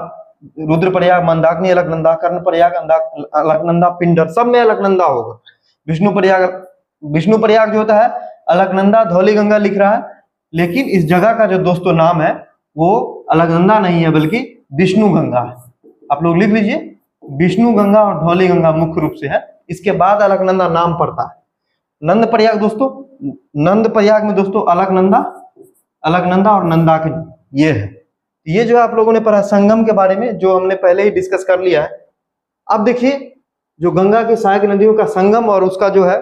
रुद्रप्रयाग, मंदाकिनी अलकनंदा, कर्णप्रयाग अलकनंदा, पिंडर, सब में अलकनंदा होगा। विष्णुप्रयाग जो होता है अलकनंदा, धौलीगंगा लिख रहा है, लेकिन इस जगह का जो दोस्तों नाम है वो अलकनंदा नहीं है बल्कि विष्णुगंगा है। आप लोग लिख लीजिए, विष्णुगंगा और धौलीगंगा मुख्य रूप से है। इसके बाद अलकनंदा नाम पड़ता है। नंदप्रयाग दोस्तों, नंदप्रयाग में दोस्तों अलकनंदा और नंदाकिनी ये है। ये जो आप लोगों ने पढ़ा संगम के बारे में, जो हमने पहले ही डिस्कस कर लिया है। अब देखिए जो गंगा की सहायक नदियों का संगम और उसका जो है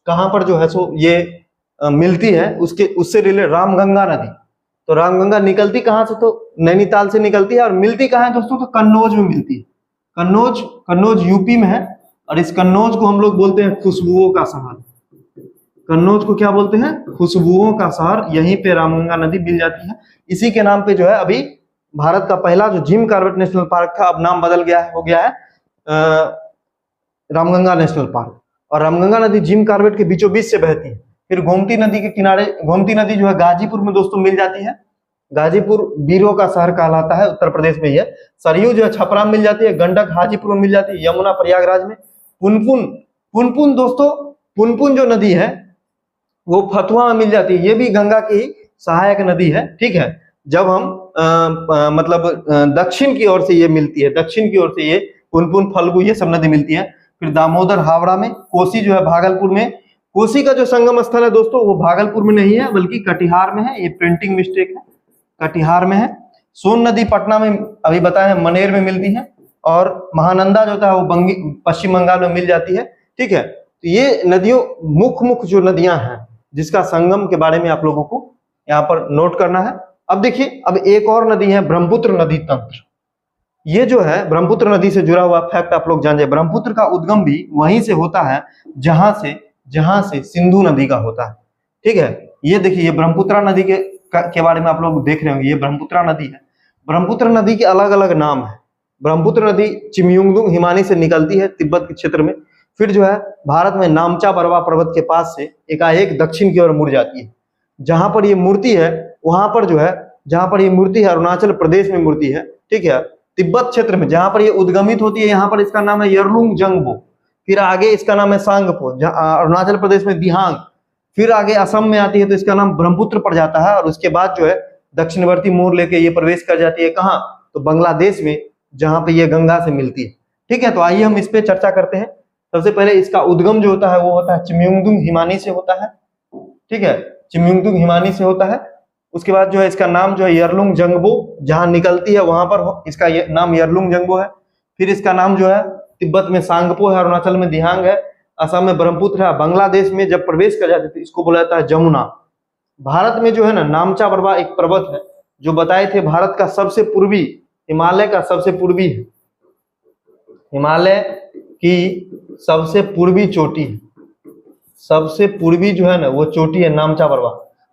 कहां पर जो है सो ये मिलती है, उससे रिलेटेड रामगंगा नदी। तो रामगंगा निकलती कहां से, तो नैनीताल से निकलती है। और मिलती कहां है दोस्तों, तो कन्नौज में मिलती है। कन्नौज यूपी में है। और इस कन्नौज को हम लोग बोलते हैं खुशबुओं का शहर। कन्नौज को क्या बोलते हैं, खुशबुओं का शहर। यहीं पे रामगंगा नदी मिल जाती है। इसी के नाम पे जो है अभी भारत का पहला जो जिम कॉर्बेट नेशनल पार्क था, अब नाम बदल गया है, हो गया है रामगंगा नेशनल पार्क। और रामगंगा नदी जिम कॉर्बेट के बीचों बीच से बहती है। फिर गोमती नदी के किनारे, गोमती नदी जो है गाजीपुर में दोस्तों मिल जाती है। गाजीपुर वीरों का शहर कहलाता है, उत्तर प्रदेश में ही है। सरयू जो है छपरा में मिल जाती है। गंडक हाजीपुर में मिल जाती है। यमुना प्रयागराज में। पुनपुन दोस्तों, पुनपुन जो नदी है वो फतुहा में मिल जाती है। ये भी गंगा की सहायक नदी है। ठीक है, जब हम मतलब दक्षिण की ओर से ये मिलती है, दक्षिण की ओर से ये पुनपुन, फल्गु, ये सब नदी मिलती है। फिर दामोदर हावड़ा में। कोसी जो है भागलपुर में। कोसी का जो संगम स्थल है दोस्तों वो भागलपुर में नहीं है बल्कि कटिहार में है। ये प्रिंटिंग मिस्टेक है, कटिहार में है। सोन नदी पटना में अभी बताया मनेर में मिलती है। और महानंदा जो होता है वो पश्चिम बंगाल में मिल जाती है। ठीक है, तो ये नदियों मुख्य जो नदियां हैं जिसका संगम के बारे में आप लोगों को यहाँ पर नोट करना है। अब देखिए, अब एक और नदी है ब्रह्मपुत्र नदी तंत्र। ये जो है ब्रह्मपुत्र नदी से जुड़ा हुआ फैक्ट आप लोग जान जाए। ब्रह्मपुत्र का उद्गम भी वहीं से होता है जहां से सिंधु नदी का होता है। ठीक है, ये देखिए, ये ब्रह्मपुत्र नदी के बारे में आप लोग देख रहे होंगे। ये ब्रह्मपुत्र नदी है। ब्रह्मपुत्र नदी के अलग अलग नाम है। ब्रह्मपुत्र नदी चिमयुंगदुंग हिमानी से निकलती है तिब्बत के क्षेत्र में। फिर जो है भारत में नामचा बरवा पर्वत के पास से एकाएक दक्षिण की ओर मुड़ जाती है। जहां पर ये मूर्ति है वहां पर जो है, जहां पर ये मूर्ति है अरुणाचल प्रदेश में मूर्ति है। ठीक है, तिब्बत क्षेत्र में जहां पर ये उद्गमित होती है, यहाँ पर इसका नाम है यरलुंग जंगबो। फिर आगे इसका नाम है सांगपो, अरुणाचल प्रदेश में दिहांग। फिर आगे असम में आती है तो इसका नाम ब्रह्मपुत्र पड़ जाता है। और उसके बाद जो है दक्षिणवर्ती मोड़ लेके ये प्रवेश कर जाती है कहाँ, तो बांग्लादेश में जहां पे ये गंगा से मिलती है। ठीक है, तो आइए हम इस पे चर्चा करते हैं। सबसे पहले इसका उद्गम जो होता है वो होता है चिम्युंगडुंग हिमानी से होता है। ठीक है, चिम्युंगडुंग हिमानी से होता है। उसके बाद जो है इसका नाम जो है यरलुंग जंगबो, जहां निकलती है वहां पर इसका नाम यरलुंग जंगबो है। फिर इसका नाम जो है तिब्बत में सांगपो है, अरुणाचल में दिहांग है, असम में ब्रह्मपुत्र है। बांग्लादेश में जब प्रवेश कर जाते थे इसको बोला जाता है जमुना। भारत में जो है ना नामचा बरवा एक पर्वत है जो बताए थे भारत का सबसे पूर्वी, हिमालय का सबसे पूर्वी है, हिमालय की सबसे पूर्वी चोटी है, सबसे पूर्वी जो है ना वो चोटी है नामचा बरवा।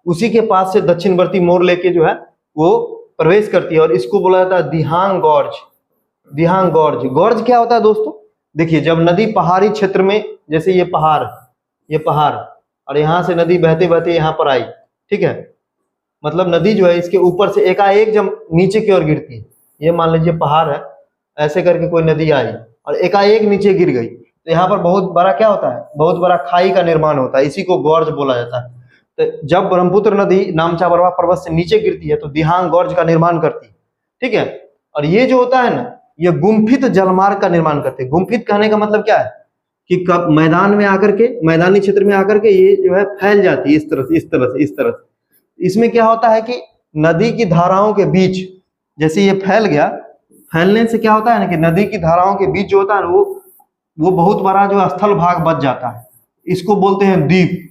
उसी के पास से दक्षिणवर्ती मोड़ लेके जो है वो प्रवेश करती है और इसको बोला जाता है दिहांग गॉर्ज। दिहांग गॉर्ज, गॉर्ज क्या होता है दोस्तों? देखिए, जब नदी पहाड़ी क्षेत्र में, जैसे ये पहाड़ और यहाँ से नदी बहते बहते यहाँ पर आई, ठीक है, मतलब नदी जो है इसके ऊपर से एकाएक जब नीचे की ओर गिरती है, ये मान लीजिए पहाड़ है, ऐसे करके कोई नदी आई और एकाएक नीचे गिर गई, तो यहाँ पर बहुत बड़ा क्या होता है, बहुत बड़ा खाई का निर्माण होता है, इसी को गॉर्ज बोला जाता है। तो जब ब्रह्मपुत्र नदी नामचा बरवा पर्वत से नीचे गिरती है तो दिहांग गॉर्ज का निर्माण करती है। ठीक है, और ये जो होता है ना, ये गुम्फित जलमार्ग का निर्माण करते हैं। गुम्फित कहने का मतलब क्या है कि कब मैदान में आकर के, मैदानी क्षेत्र में आकर के ये जो है फैल जाती है इस तरह से, इस तरह से, इस तरह से। इसमें क्या होता है कि नदी की धाराओं के बीच, जैसे ये फैल गया, फैलने से क्या होता है ना कि नदी की धाराओं के बीच जो होता है वो बहुत बड़ा जो स्थल भाग बच जाता है। इसको बोलते हैं द्वीप।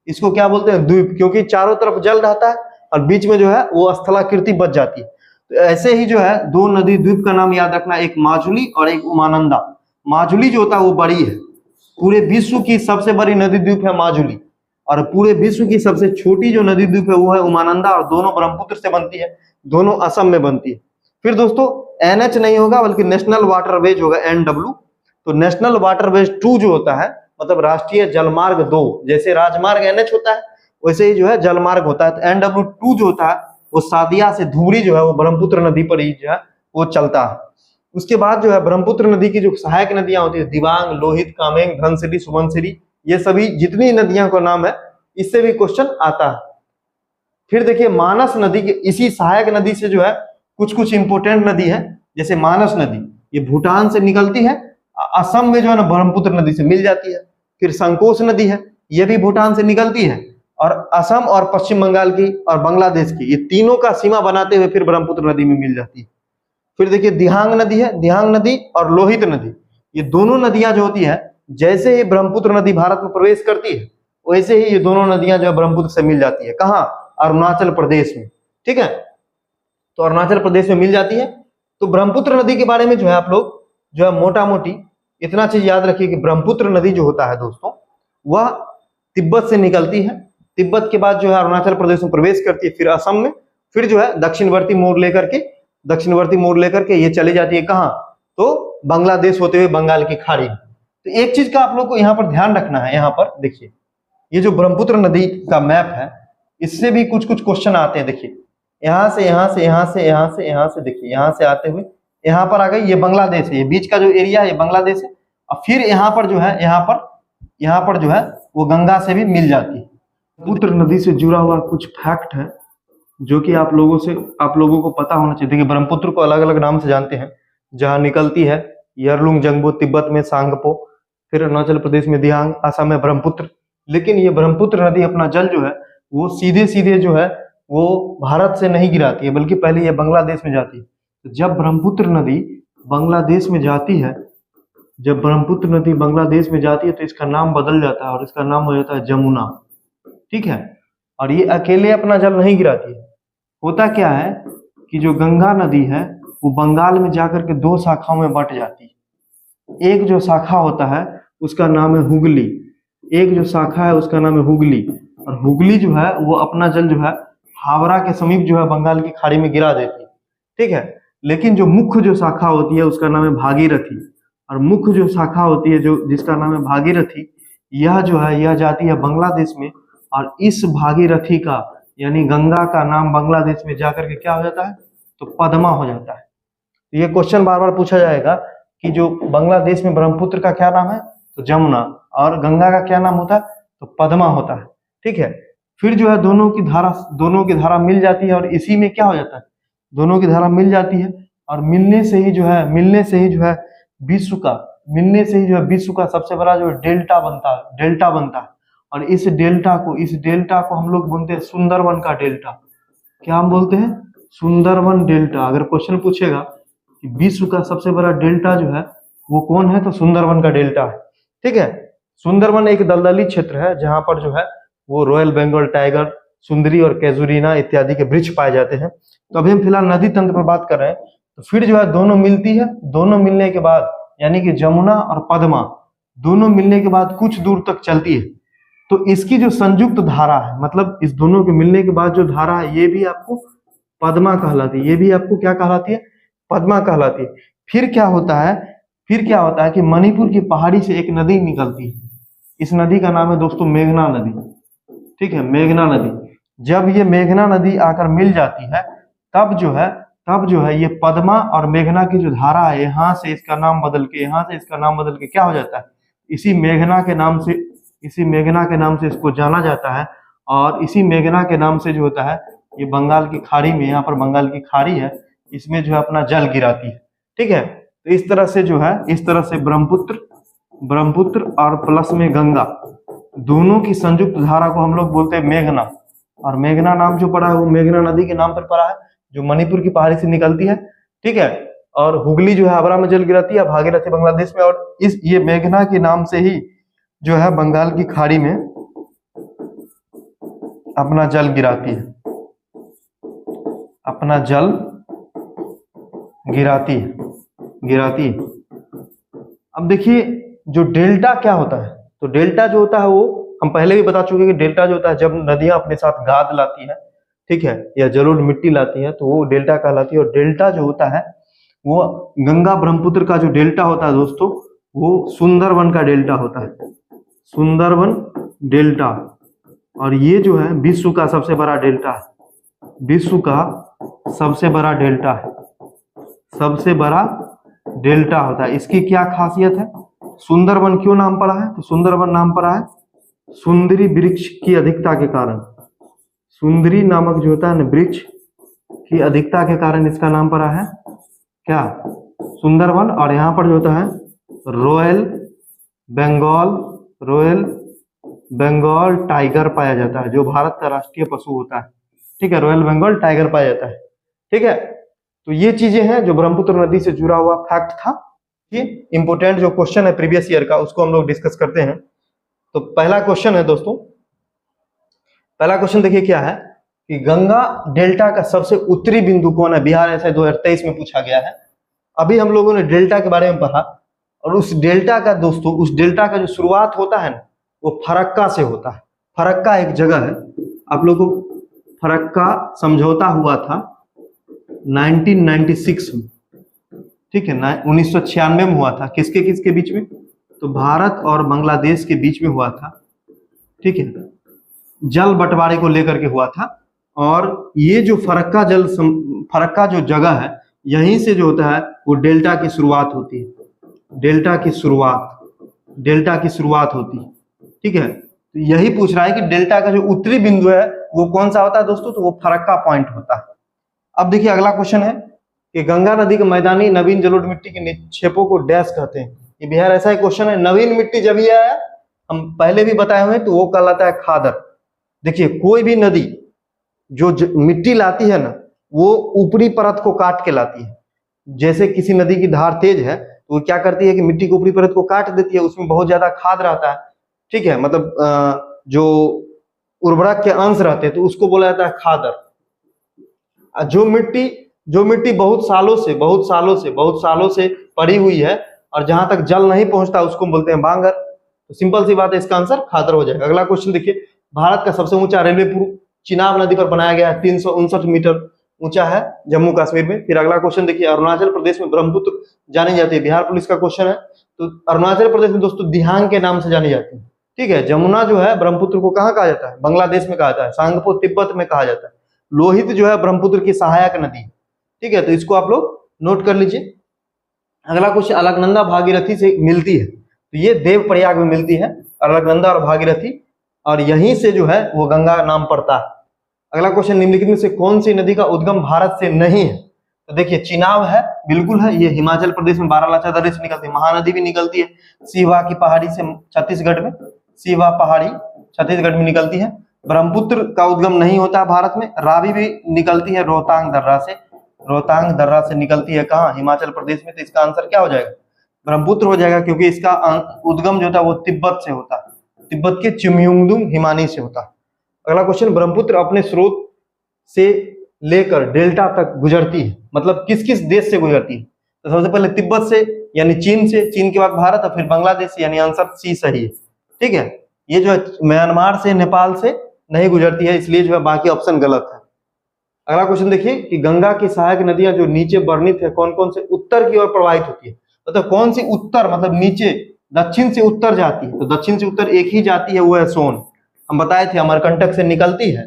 इसको क्या बोलते हैं? द्वीप, क्योंकि चारों तरफ जल रहता है और बीच में जो है वो स्थलाकृति बच जाती है। तो ऐसे ही जो है दो नदी द्वीप का नाम याद रखना, एक माजुली और एक उमानंदा। माजुली जो होता है वो बड़ी है, पूरे विश्व की सबसे बड़ी नदी द्वीप है माजुली, और पूरे विश्व की सबसे छोटी जो नदी द्वीप है वो है उमानंदा, और दोनों ब्रह्मपुत्र से बनती है, दोनों असम में बनती है। फिर दोस्तों NH नहीं होगा बल्कि नेशनल वाटरवेज होगा, NW। तो नेशनल वाटरवेज 2 जो होता है, मतलब राष्ट्रीय जलमार्ग 2, जैसे राजमार्ग NH होता है वैसे ही जो है जलमार्ग होता है। तो NW2 जो होता है वो सादिया से धुबरी जो है वो ब्रह्मपुत्र नदी पर ही जो है वो चलता है। उसके बाद जो है ब्रह्मपुत्र नदी की जो सहायक नदियां होती है, दिबांग, लोहित, कामेंग, धनसिरी, सुबनसिरी, ये सभी जितनी नदियां का नाम है इससे भी क्वेश्चन आता है। फिर देखिए मानस नदी के, इसी सहायक नदी से जो है कुछ कुछ इंपोर्टेंट नदी है, जैसे मानस नदी, ये भूटान से निकलती है, असम में जो है ना ब्रह्मपुत्र नदी से मिल जाती है। फिर संकोश नदी है, ये भी भूटान से निकलती है और असम और पश्चिम बंगाल की और बांग्लादेश की, ये तीनों का सीमा बनाते हुए फिर ब्रह्मपुत्र नदी में मिल जाती है। फिर देखिए दिहांग नदी है, दिहांग नदी और लोहित नदी, ये दोनों नदियां जो होती है, जैसे ही ब्रह्मपुत्र नदी भारत में प्रवेश करती है वैसे ही ये दोनों नदियां जो है ब्रह्मपुत्र से मिल जाती है। कहाँ? अरुणाचल प्रदेश में। ठीक है, तो अरुणाचल प्रदेश में मिल जाती है। तो ब्रह्मपुत्र नदी के बारे में जो है आप लोग जो है मोटा मोटी इतना चीज याद रखिए कि ब्रह्मपुत्र नदी जो होता है दोस्तों वह तिब्बत से निकलती है, तिब्बत के बाद जो है अरुणाचल प्रदेश में प्रवेश करती है, फिर असम में, फिर जो है दक्षिणवर्ती मोड़ लेकर के ये चली जाती है कहाँ? तो बांग्लादेश होते हुए बंगाल की खाड़ी में। तो एक चीज का आप लोग को यहाँ पर ध्यान रखना है, यहाँ पर देखिए ये जो ब्रह्मपुत्र नदी का मैप है इससे भी कुछ कुछ क्वेश्चन आते हैं। देखिए यहाँ से देखिए यहाँ से आते हुए यहाँ पर आ गई, ये बांग्लादेश है, ये बीच का जो एरिया है ये बांग्लादेश है, और फिर यहाँ पर जो है यहाँ पर जो है वो गंगा से भी मिल जाती है। ब्रह्मपुत्र नदी से जुड़ा हुआ कुछ फैक्ट है जो कि आप लोगों को पता होना चाहिए। देखिए ब्रह्मपुत्र को अलग अलग नाम से जानते हैं, जहाँ निकलती है यरलुंग जंगबो, तिब्बत में सांगपो, फिर अरुणाचल प्रदेश में दिहांग, असम में ब्रह्मपुत्र। लेकिन ये ब्रह्मपुत्र नदी अपना जल जो है वो सीधे सीधे जो है वो भारत से नहीं गिराती है, बल्कि पहले ये बांग्लादेश में जाती है। तो जब ब्रह्मपुत्र नदी बांग्लादेश में जाती है, तो इसका नाम बदल जाता है और इसका नाम हो जाता है जमुना। ठीक है, और ये अकेले अपना जल नहीं गिराती है। होता क्या है कि जो गंगा नदी है वो बंगाल में जाकर के 2 शाखाओं में बंट जाती है। एक जो शाखा होता है उसका नाम है हुगली, और हुगली जो है वो अपना जल जो है हावड़ा के समीप जो है बंगाल की खाड़ी में गिरा देती है। ठीक है, लेकिन जो मुख्य जो शाखा होती है उसका नाम है भागीरथी, और मुख्य जो शाखा होती है जो जिसका नाम है भागीरथी, यह जो है यह जाती है बांग्लादेश में, और इस भागीरथी का यानी गंगा का नाम बांग्लादेश में जाकर के क्या हो जाता है? तो पद्मा हो जाता है। तो ये क्वेश्चन बार बार पूछा जाएगा कि जो बांग्लादेश में ब्रह्मपुत्र का क्या नाम है? तो जमुना, और गंगा का क्या नाम होता है? तो पद्मा होता है। ठीक है, फिर जो है दोनों की धारा मिल जाती है, और इसी में क्या हो जाता है? दोनों की धारा मिल जाती है और मिलने से ही जो है विश्व का सबसे बड़ा जो डेल्टा बनता है। और इस डेल्टा को हम लोग बोलते हैं सुंदरवन का डेल्टा। क्या हम बोलते हैं? सुंदरवन डेल्टा। अगर क्वेश्चन पूछेगा कि विश्व का सबसे बड़ा डेल्टा जो है वो कौन है, तो सुंदरवन का डेल्टा है। ठीक है, सुंदरवन एक दलदली क्षेत्र है जहां पर जो है वो रॉयल बंगाल टाइगर, सुंदरी और कैजुरीना इत्यादि के वृक्ष पाए जाते हैं। तो अभी हम फिलहाल नदी तंत्र पर बात कर रहे हैं। तो फिर जो है दोनों मिलती है, दोनों मिलने के बाद यानी कि जमुना और पद्मा दोनों मिलने के बाद कुछ दूर तक चलती है। तो इसकी जो संयुक्त धारा है, मतलब इस दोनों के मिलने के बाद जो धारा है, ये भी आपको पद्मा कहलाती है। ये भी आपको क्या कहलाती है? पद्मा कहलाती है। फिर क्या होता है कि मणिपुर की पहाड़ी से एक नदी निकलती है। इस नदी का नाम है दोस्तों मेघना नदी। ठीक है, मेघना नदी। जब ये मेघना नदी आकर मिल जाती है तब जो है ये पद्मा और मेघना की जो धारा है, यहाँ से इसका नाम बदल के क्या हो जाता है? इसी मेघना के नाम से इसको जाना जाता है। और इसी मेघना के नाम से जो होता है ये बंगाल की खाड़ी में, यहाँ पर बंगाल की खाड़ी है, इसमें जो है अपना जल गिराती है। ठीक है, तो इस तरह से ब्रह्मपुत्र और प्लस में गंगा दोनों की संयुक्त धारा को हम लोग बोलते हैं मेघना। और मेघना नाम जो पड़ा है वो मेघना नदी के नाम पर पड़ा है, जो मणिपुर की पहाड़ी से निकलती है। ठीक है, और हुगली जो है हावड़ा में जल गिराती है, भागीरथी बांग्लादेश में। और ये मेघना के नाम से ही जो है बंगाल की खाड़ी में अपना जल गिराती है, गिराती है। अब देखिए जो डेल्टा क्या होता है, तो डेल्टा जो होता है वो हम पहले भी बता चुके हैं कि डेल्टा जो होता है जब नदियां अपने साथ गाद लाती है, ठीक है, या जलोढ़ मिट्टी लाती है, तो वो डेल्टा कहलाती है। और डेल्टा जो होता है वो गंगा ब्रह्मपुत्र का जो डेल्टा होता है दोस्तों, वो सुंदरवन का डेल्टा होता है, सुंदरवन डेल्टा। और ये जो है विश्व का सबसे बड़ा डेल्टा है, सबसे बड़ा डेल्टा होता है। इसकी क्या खासियत है? सुंदरवन क्यों नाम पड़ा है? तो सुंदरवन नाम पड़ा है सुंदरी वृक्ष की अधिकता के कारण। सुंदरी नामक जो होता है ना वृक्ष की अधिकता के कारण इसका नाम पड़ा है क्या? सुंदरवन। और यहाँ पर जो होता है रॉयल बंगाल टाइगर पाया जाता है, जो भारत का राष्ट्रीय पशु होता है। ठीक है, रॉयल बंगाल टाइगर पाया जाता है। ठीक है, तो ये चीजें हैं जो ब्रह्मपुत्र नदी से जुड़ा हुआ फैक्ट था। ये इंपोर्टेंट जो क्वेश्चन है प्रीवियस ईयर का, उसको हम लोग डिस्कस करते हैं। तो पहला क्वेश्चन है दोस्तों, पहला क्वेश्चन देखिए क्या है कि गंगा डेल्टा का सबसे उत्तरी बिंदु कौन है? बिहार ऐसा 2023 में पूछा गया है। अभी हम लोगों ने डेल्टा के बारे में पढ़ा, और उस डेल्टा का दोस्तों, उस डेल्टा का जो शुरुआत होता है ना, वो फरक्का से होता है। फरक्का एक जगह है, आप लोगों को फरक्का समझौता हुआ था 1996 में। ठीक है, 1996 में हुआ था। किसके बीच में? तो भारत और बांग्लादेश के बीच में हुआ था। ठीक है, जल बंटवारे को लेकर के हुआ था। और ये जो फरक्का जो जगह है, यहीं से जो होता है वो डेल्टा की शुरुआत होती है, डेल्टा की शुरुआत होती है। ठीक है, तो यही पूछ रहा है कि डेल्टा का जो उत्तरी बिंदु है वो कौन सा होता है दोस्तों? तो वो फरक्का पॉइंट होता है। अब देखिए अगला क्वेश्चन है कि गंगा नदी के मैदानी नवीन जलोढ़ मिट्टी के निक्षेपों को डैश कहते हैं। ये बिहार ऐसा ही क्वेश्चन है। नवीन मिट्टी जब ये आया, हम पहले भी बताए हुए, तो वो कहलाता है खादर। देखिए कोई भी नदी जो मिट्टी लाती है ना, वो ऊपरी परत को काट के लाती है। जैसे किसी नदी की धार तेज है तो वो क्या करती है कि मिट्टी की ऊपरी परत को काट देती है, उसमें बहुत ज्यादा खाद रहता है। ठीक है, मतलब जो उर्वरक के अंश रहते हैं, तो उसको बोला जाता है खादर। जो मिट्टी बहुत सालों से पड़ी हुई है और जहां तक जल नहीं पहुंचता, उसको बोलते हैं बांगर। तो सिंपल सी बात है, इसका आंसर खादर हो जाएगा। अगला क्वेश्चन देखिए, भारत का सबसे ऊंचा रेलवे पुल चिनाब नदी पर बनाया गया है, 359 मीटर ऊंचा है, जम्मू कश्मीर में। फिर अगला क्वेश्चन देखिए, अरुणाचल प्रदेश में ब्रह्मपुत्र जानी जाती है। बिहार पुलिस का क्वेश्चन है। तो अरुणाचल प्रदेश में दोस्तों दिहांग के नाम से जानी जाती है। ठीक है, जमुना जो है ब्रह्मपुत्र को कहाँ कहा जाता है? बांग्लादेश में कहा जाता है, सांगपो तिब्बत में कहा जाता है। लोहित जो है ब्रह्मपुत्र की सहायक नदी है। ठीक है, तो इसको आप लोग नोट कर लीजिए। अगला क्वेश्चन, अलकनंदा भागीरथी से मिलती है, तो ये देवप्रयाग में मिलती है अलकनंदा और भागीरथी, और यहीं से जो है वो गंगा नाम पड़ता है। अगला क्वेश्चन, निम्नलिखित में से कौन सी नदी का उद्गम भारत से नहीं है? तो देखिए चिनाब है बिल्कुल है, ये हिमाचल प्रदेश में बारालाचा दर्रे से निकलती है। महानदी भी निकलती है सिवा की पहाड़ी से छत्तीसगढ़ में, सिवा पहाड़ी छत्तीसगढ़ में निकलती है। ब्रह्मपुत्र का उद्गम नहीं होता है भारत में। रावी भी निकलती है रोहतांग दर्रा से, रोहतांग दर्रा से निकलती है कहाँ, हिमाचल प्रदेश में। तो इसका आंसर क्या हो जाएगा, ब्रह्मपुत्र हो जाएगा, क्योंकि इसका उद्गम जो होता है वो तिब्बत से होता है, तिब्बत के चिमयुंगदुंग हिमानी से होता है। अगला क्वेश्चन, ब्रह्मपुत्र अपने स्रोत से लेकर डेल्टा तक गुजरती है, मतलब किस किस देश से गुजरती है। तो सबसे पहले तिब्बत से यानी चीन से, चीन के बाद भारत और फिर बांग्लादेश से, यानी आंसर सी सही है। ठीक है, ये जो है म्यांमार से, नेपाल से नहीं गुजरती है, इसलिए जो है बाकी ऑप्शन गलत है। अगला क्वेश्चन देखिए कि गंगा की सहायक नदियां जो नीचे वर्णित है कौन कौन से उत्तर की ओर प्रवाहित होती है। मतलब कौन सी उत्तर, मतलब नीचे दक्षिण से उत्तर जाती है। तो दक्षिण से उत्तर एक ही जाती है, वो है सोन। हम बताए थे अमरकंटक से निकलती है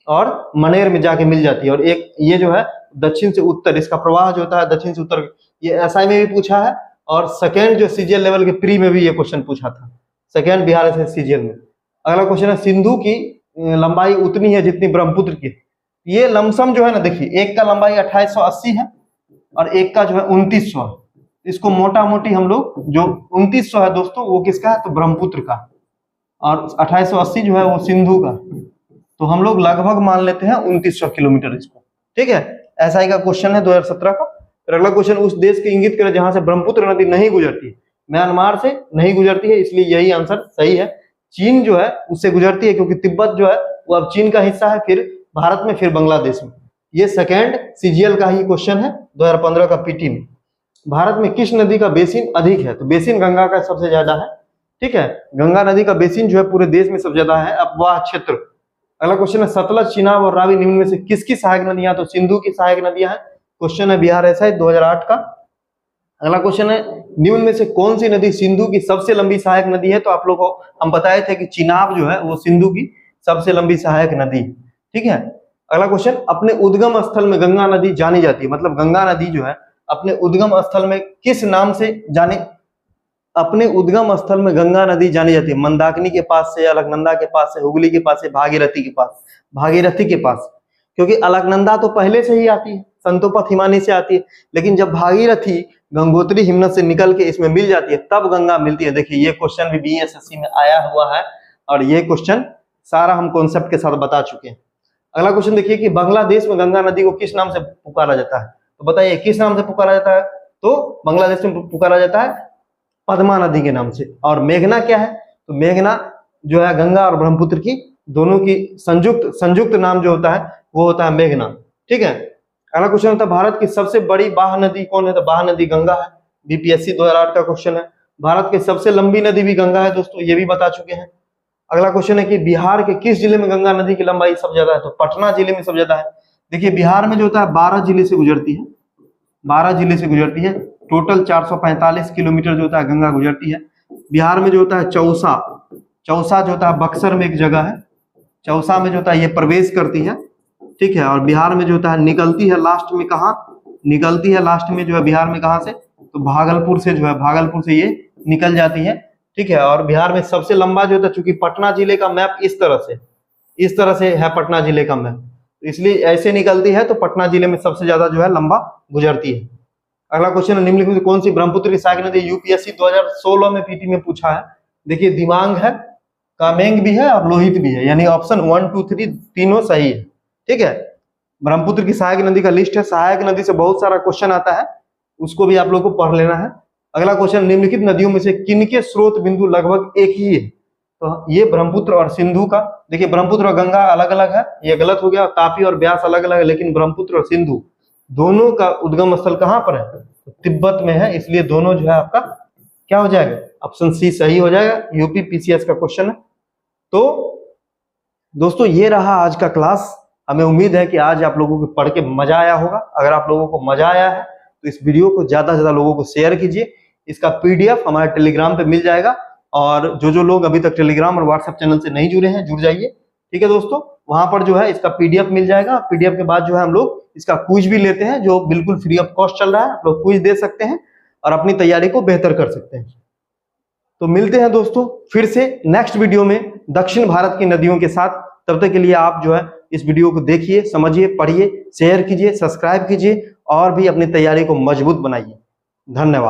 और मनेर में जाके मिल जाती है। और एक ये जो है दक्षिण से उत्तर, इसका प्रवाह जो होता है दक्षिण से उत्तर, ये एसआई में भी पूछा है और सेकेंड जो सीजीएल लेवल के प्री में भी ये क्वेश्चन पूछा था, सेकेंड बिहार से सीजीएल में। अगला क्वेश्चन है, सिंधु की लंबाई उतनी है जितनी ब्रह्मपुत्र की। ये लमसम जो है ना, देखिए एक का लंबाई 2880 है और एक का जो है 2900 है। इसको मोटा मोटी हम लोग, जो 2900 है दोस्तों वो किसका है, तो ब्रह्मपुत्र का, और 2880 जो है वो सिंधु का। तो हम लोग लगभग मान लेते हैं 2900 किलोमीटर इसको। ठीक है, एसआई का क्वेश्चन है 2017 का। फिर अगला क्वेश्चन, उस देश के इंगित करें जहां से ब्रह्मपुत्र नदी नहीं गुजरती। म्यांमार से नहीं गुजरती है, इसलिए यही आंसर सही है। चीन जो है उससे गुजरती है, क्योंकि तिब्बत जो है वो अब चीन का हिस्सा है, फिर भारत में, फिर बांग्लादेश में। ये सेकेंड सीजीएल का ही क्वेश्चन है 2015 का पीटी में। भारत में किस नदी का बेसिन अधिक है, तो बेसिन गंगा का सबसे ज्यादा है। ठीक है, गंगा नदी का बेसिन जो है पूरे देश में सबसे ज्यादा है अपवाह क्षेत्र। अगला क्वेश्चन है, सतलज, चिनाब और रावी निम्न में से किसकी सहायक नदियां, तो सिंधु की सहायक नदियां हैं। क्वेश्चन है बिहार एसआई 2008 का। अगला क्वेश्चन है, निम्न में से कौन सी नदी सिंधु की सबसे लंबी सहायक नदी है। तो आप लोगों को हम बताए थे कि चिनाब जो है वो सिंधु की सबसे लंबी सहायक नदी। ठीक है, अगला क्वेश्चन, अपने उद्गम स्थल में गंगा नदी जानी जाती है। मतलब गंगा नदी जो है अपने उद्गम स्थल में किस नाम से जाने, अपने उद्गम स्थल में गंगा नदी जानी जाती है। मंदाकिनी के पास से, अलकनंदा के पास से, हुगली के पास से, भागीरथी के पास, भागीरथी के पास। क्योंकि अलकनंदा तो पहले से ही आती है, संतोपथ हिमानी से आती है, लेकिन जब भागीरथी गंगोत्री हिमनद से निकल के इसमें मिल जाती है तब गंगा मिलती है। देखिए ये क्वेश्चन भी बीएसएससी में आया हुआ है और ये क्वेश्चन सारा हम कॉन्सेप्ट के साथ बता चुके हैं। अगला क्वेश्चन देखिए कि बांग्लादेश में गंगा नदी को किस नाम से पुकारा जाता है। तो बताइए किस नाम से पुकारा जाता है, तो बांग्लादेश में पुकारा जाता है पद्मा नदी के नाम से। और मेघना क्या है, तो मेघना जो है गंगा और ब्रह्मपुत्र की दोनों की संयुक्त नाम जो होता है वो होता है मेघना। ठीक है, अगला क्वेश्चन होता है, भारत की सबसे बड़ी बाह नदी कौन है, तो बाह नदी गंगा है। बीपीएससी 2008 का क्वेश्चन है। भारत की सबसे लंबी नदी भी गंगा है दोस्तों, ये भी बता चुके हैं। अगला क्वेश्चन है कि बिहार के किस जिले में गंगा नदी की लंबाई सबसे ज्यादा है, तो पटना जिले में सबसे ज्यादा है। देखिए बिहार में जो होता है 12 जिले से गुजरती है, 12 जिले से गुजरती है। टोटल 445 किलोमीटर जो होता है गंगा गुजरती है। बिहार में जो होता है चौसा, चौसा जो होता है बक्सर में एक जगह है, चौसा में जो होता है ये प्रवेश करती है। ठीक है, और बिहार में जो होता है निकलती है लास्ट में, कहाँ निकलती है लास्ट में जो है बिहार में, कहाँ से, तो भागलपुर से जो है, भागलपुर से ये निकल जाती है। ठीक है, और बिहार में सबसे लंबा जो होता है, चूंकि पटना जिले का मैप इस तरह से है पटना जिले का मैप, इसलिए ऐसे निकलती है, तो पटना जिले में सबसे ज्यादा जो है लंबा गुजरती है। अगला क्वेश्चन है, निम्नलिखित में कौन सी ब्रह्मपुत्र की सहायक नदी, यूपीएससी 2016 में पीटी में पूछा है। देखिए दिमांग है, कामेंग भी है और लोहित भी है, यानी ऑप्शन 1, 2, 3 तीनों सही है। ठीक है, ब्रह्मपुत्र की सहायक नदी का लिस्ट है, सहायक नदी से बहुत सारा क्वेश्चन आता है, उसको भी आप लोग को पढ़ लेना है। अगला क्वेश्चन, निम्नलिखित नदियों में से किनके स्रोत बिंदु लगभग एक ही है, तो ये ब्रह्मपुत्र और सिंधु का। देखिए ब्रह्मपुत्र और गंगा अलग अलग है, ये गलत हो गया, तापी और ब्यास अलग अलग है, लेकिन ब्रह्मपुत्र और सिंधु दोनों का उद्गम स्थल कहाँ पर है, तो तिब्बत में है, इसलिए दोनों जो है आपका क्या हो जाएगा, ऑप्शन सी सही हो जाएगा। यूपी पीसीएस का क्वेश्चन है। तो दोस्तों ये रहा आज का क्लास। हमें उम्मीद है कि आज आप लोगों को पढ़ के मजा आया होगा। अगर आप लोगों को मजा आया है तो इस वीडियो को ज्यादा से ज्यादा लोगों को शेयर कीजिए। इसका पीडीएफ हमारे टेलीग्राम पे मिल जाएगा, और जो लोग अभी तक टेलीग्राम और व्हाट्सएप चैनल से नहीं जुड़े हैं जुड़ जाइए। ठीक है दोस्तों, वहां पर जो है इसका पीडीएफ मिल जाएगा। पीडीएफ के बाद जो है हम लोग इसका क्विज भी लेते हैं, जो बिल्कुल फ्री ऑफ कॉस्ट चल रहा है। आप लोग क्विज दे सकते हैं और अपनी तैयारी को बेहतर कर सकते हैं। तो मिलते हैं दोस्तों फिर से नेक्स्ट वीडियो में दक्षिण भारत की नदियों के साथ। तब तक के लिए आप जो है इस वीडियो को देखिए, समझिए, पढ़िए, शेयर कीजिए, सब्सक्राइब कीजिए और भी अपनी तैयारी को मजबूत बनाइए। धन्यवाद।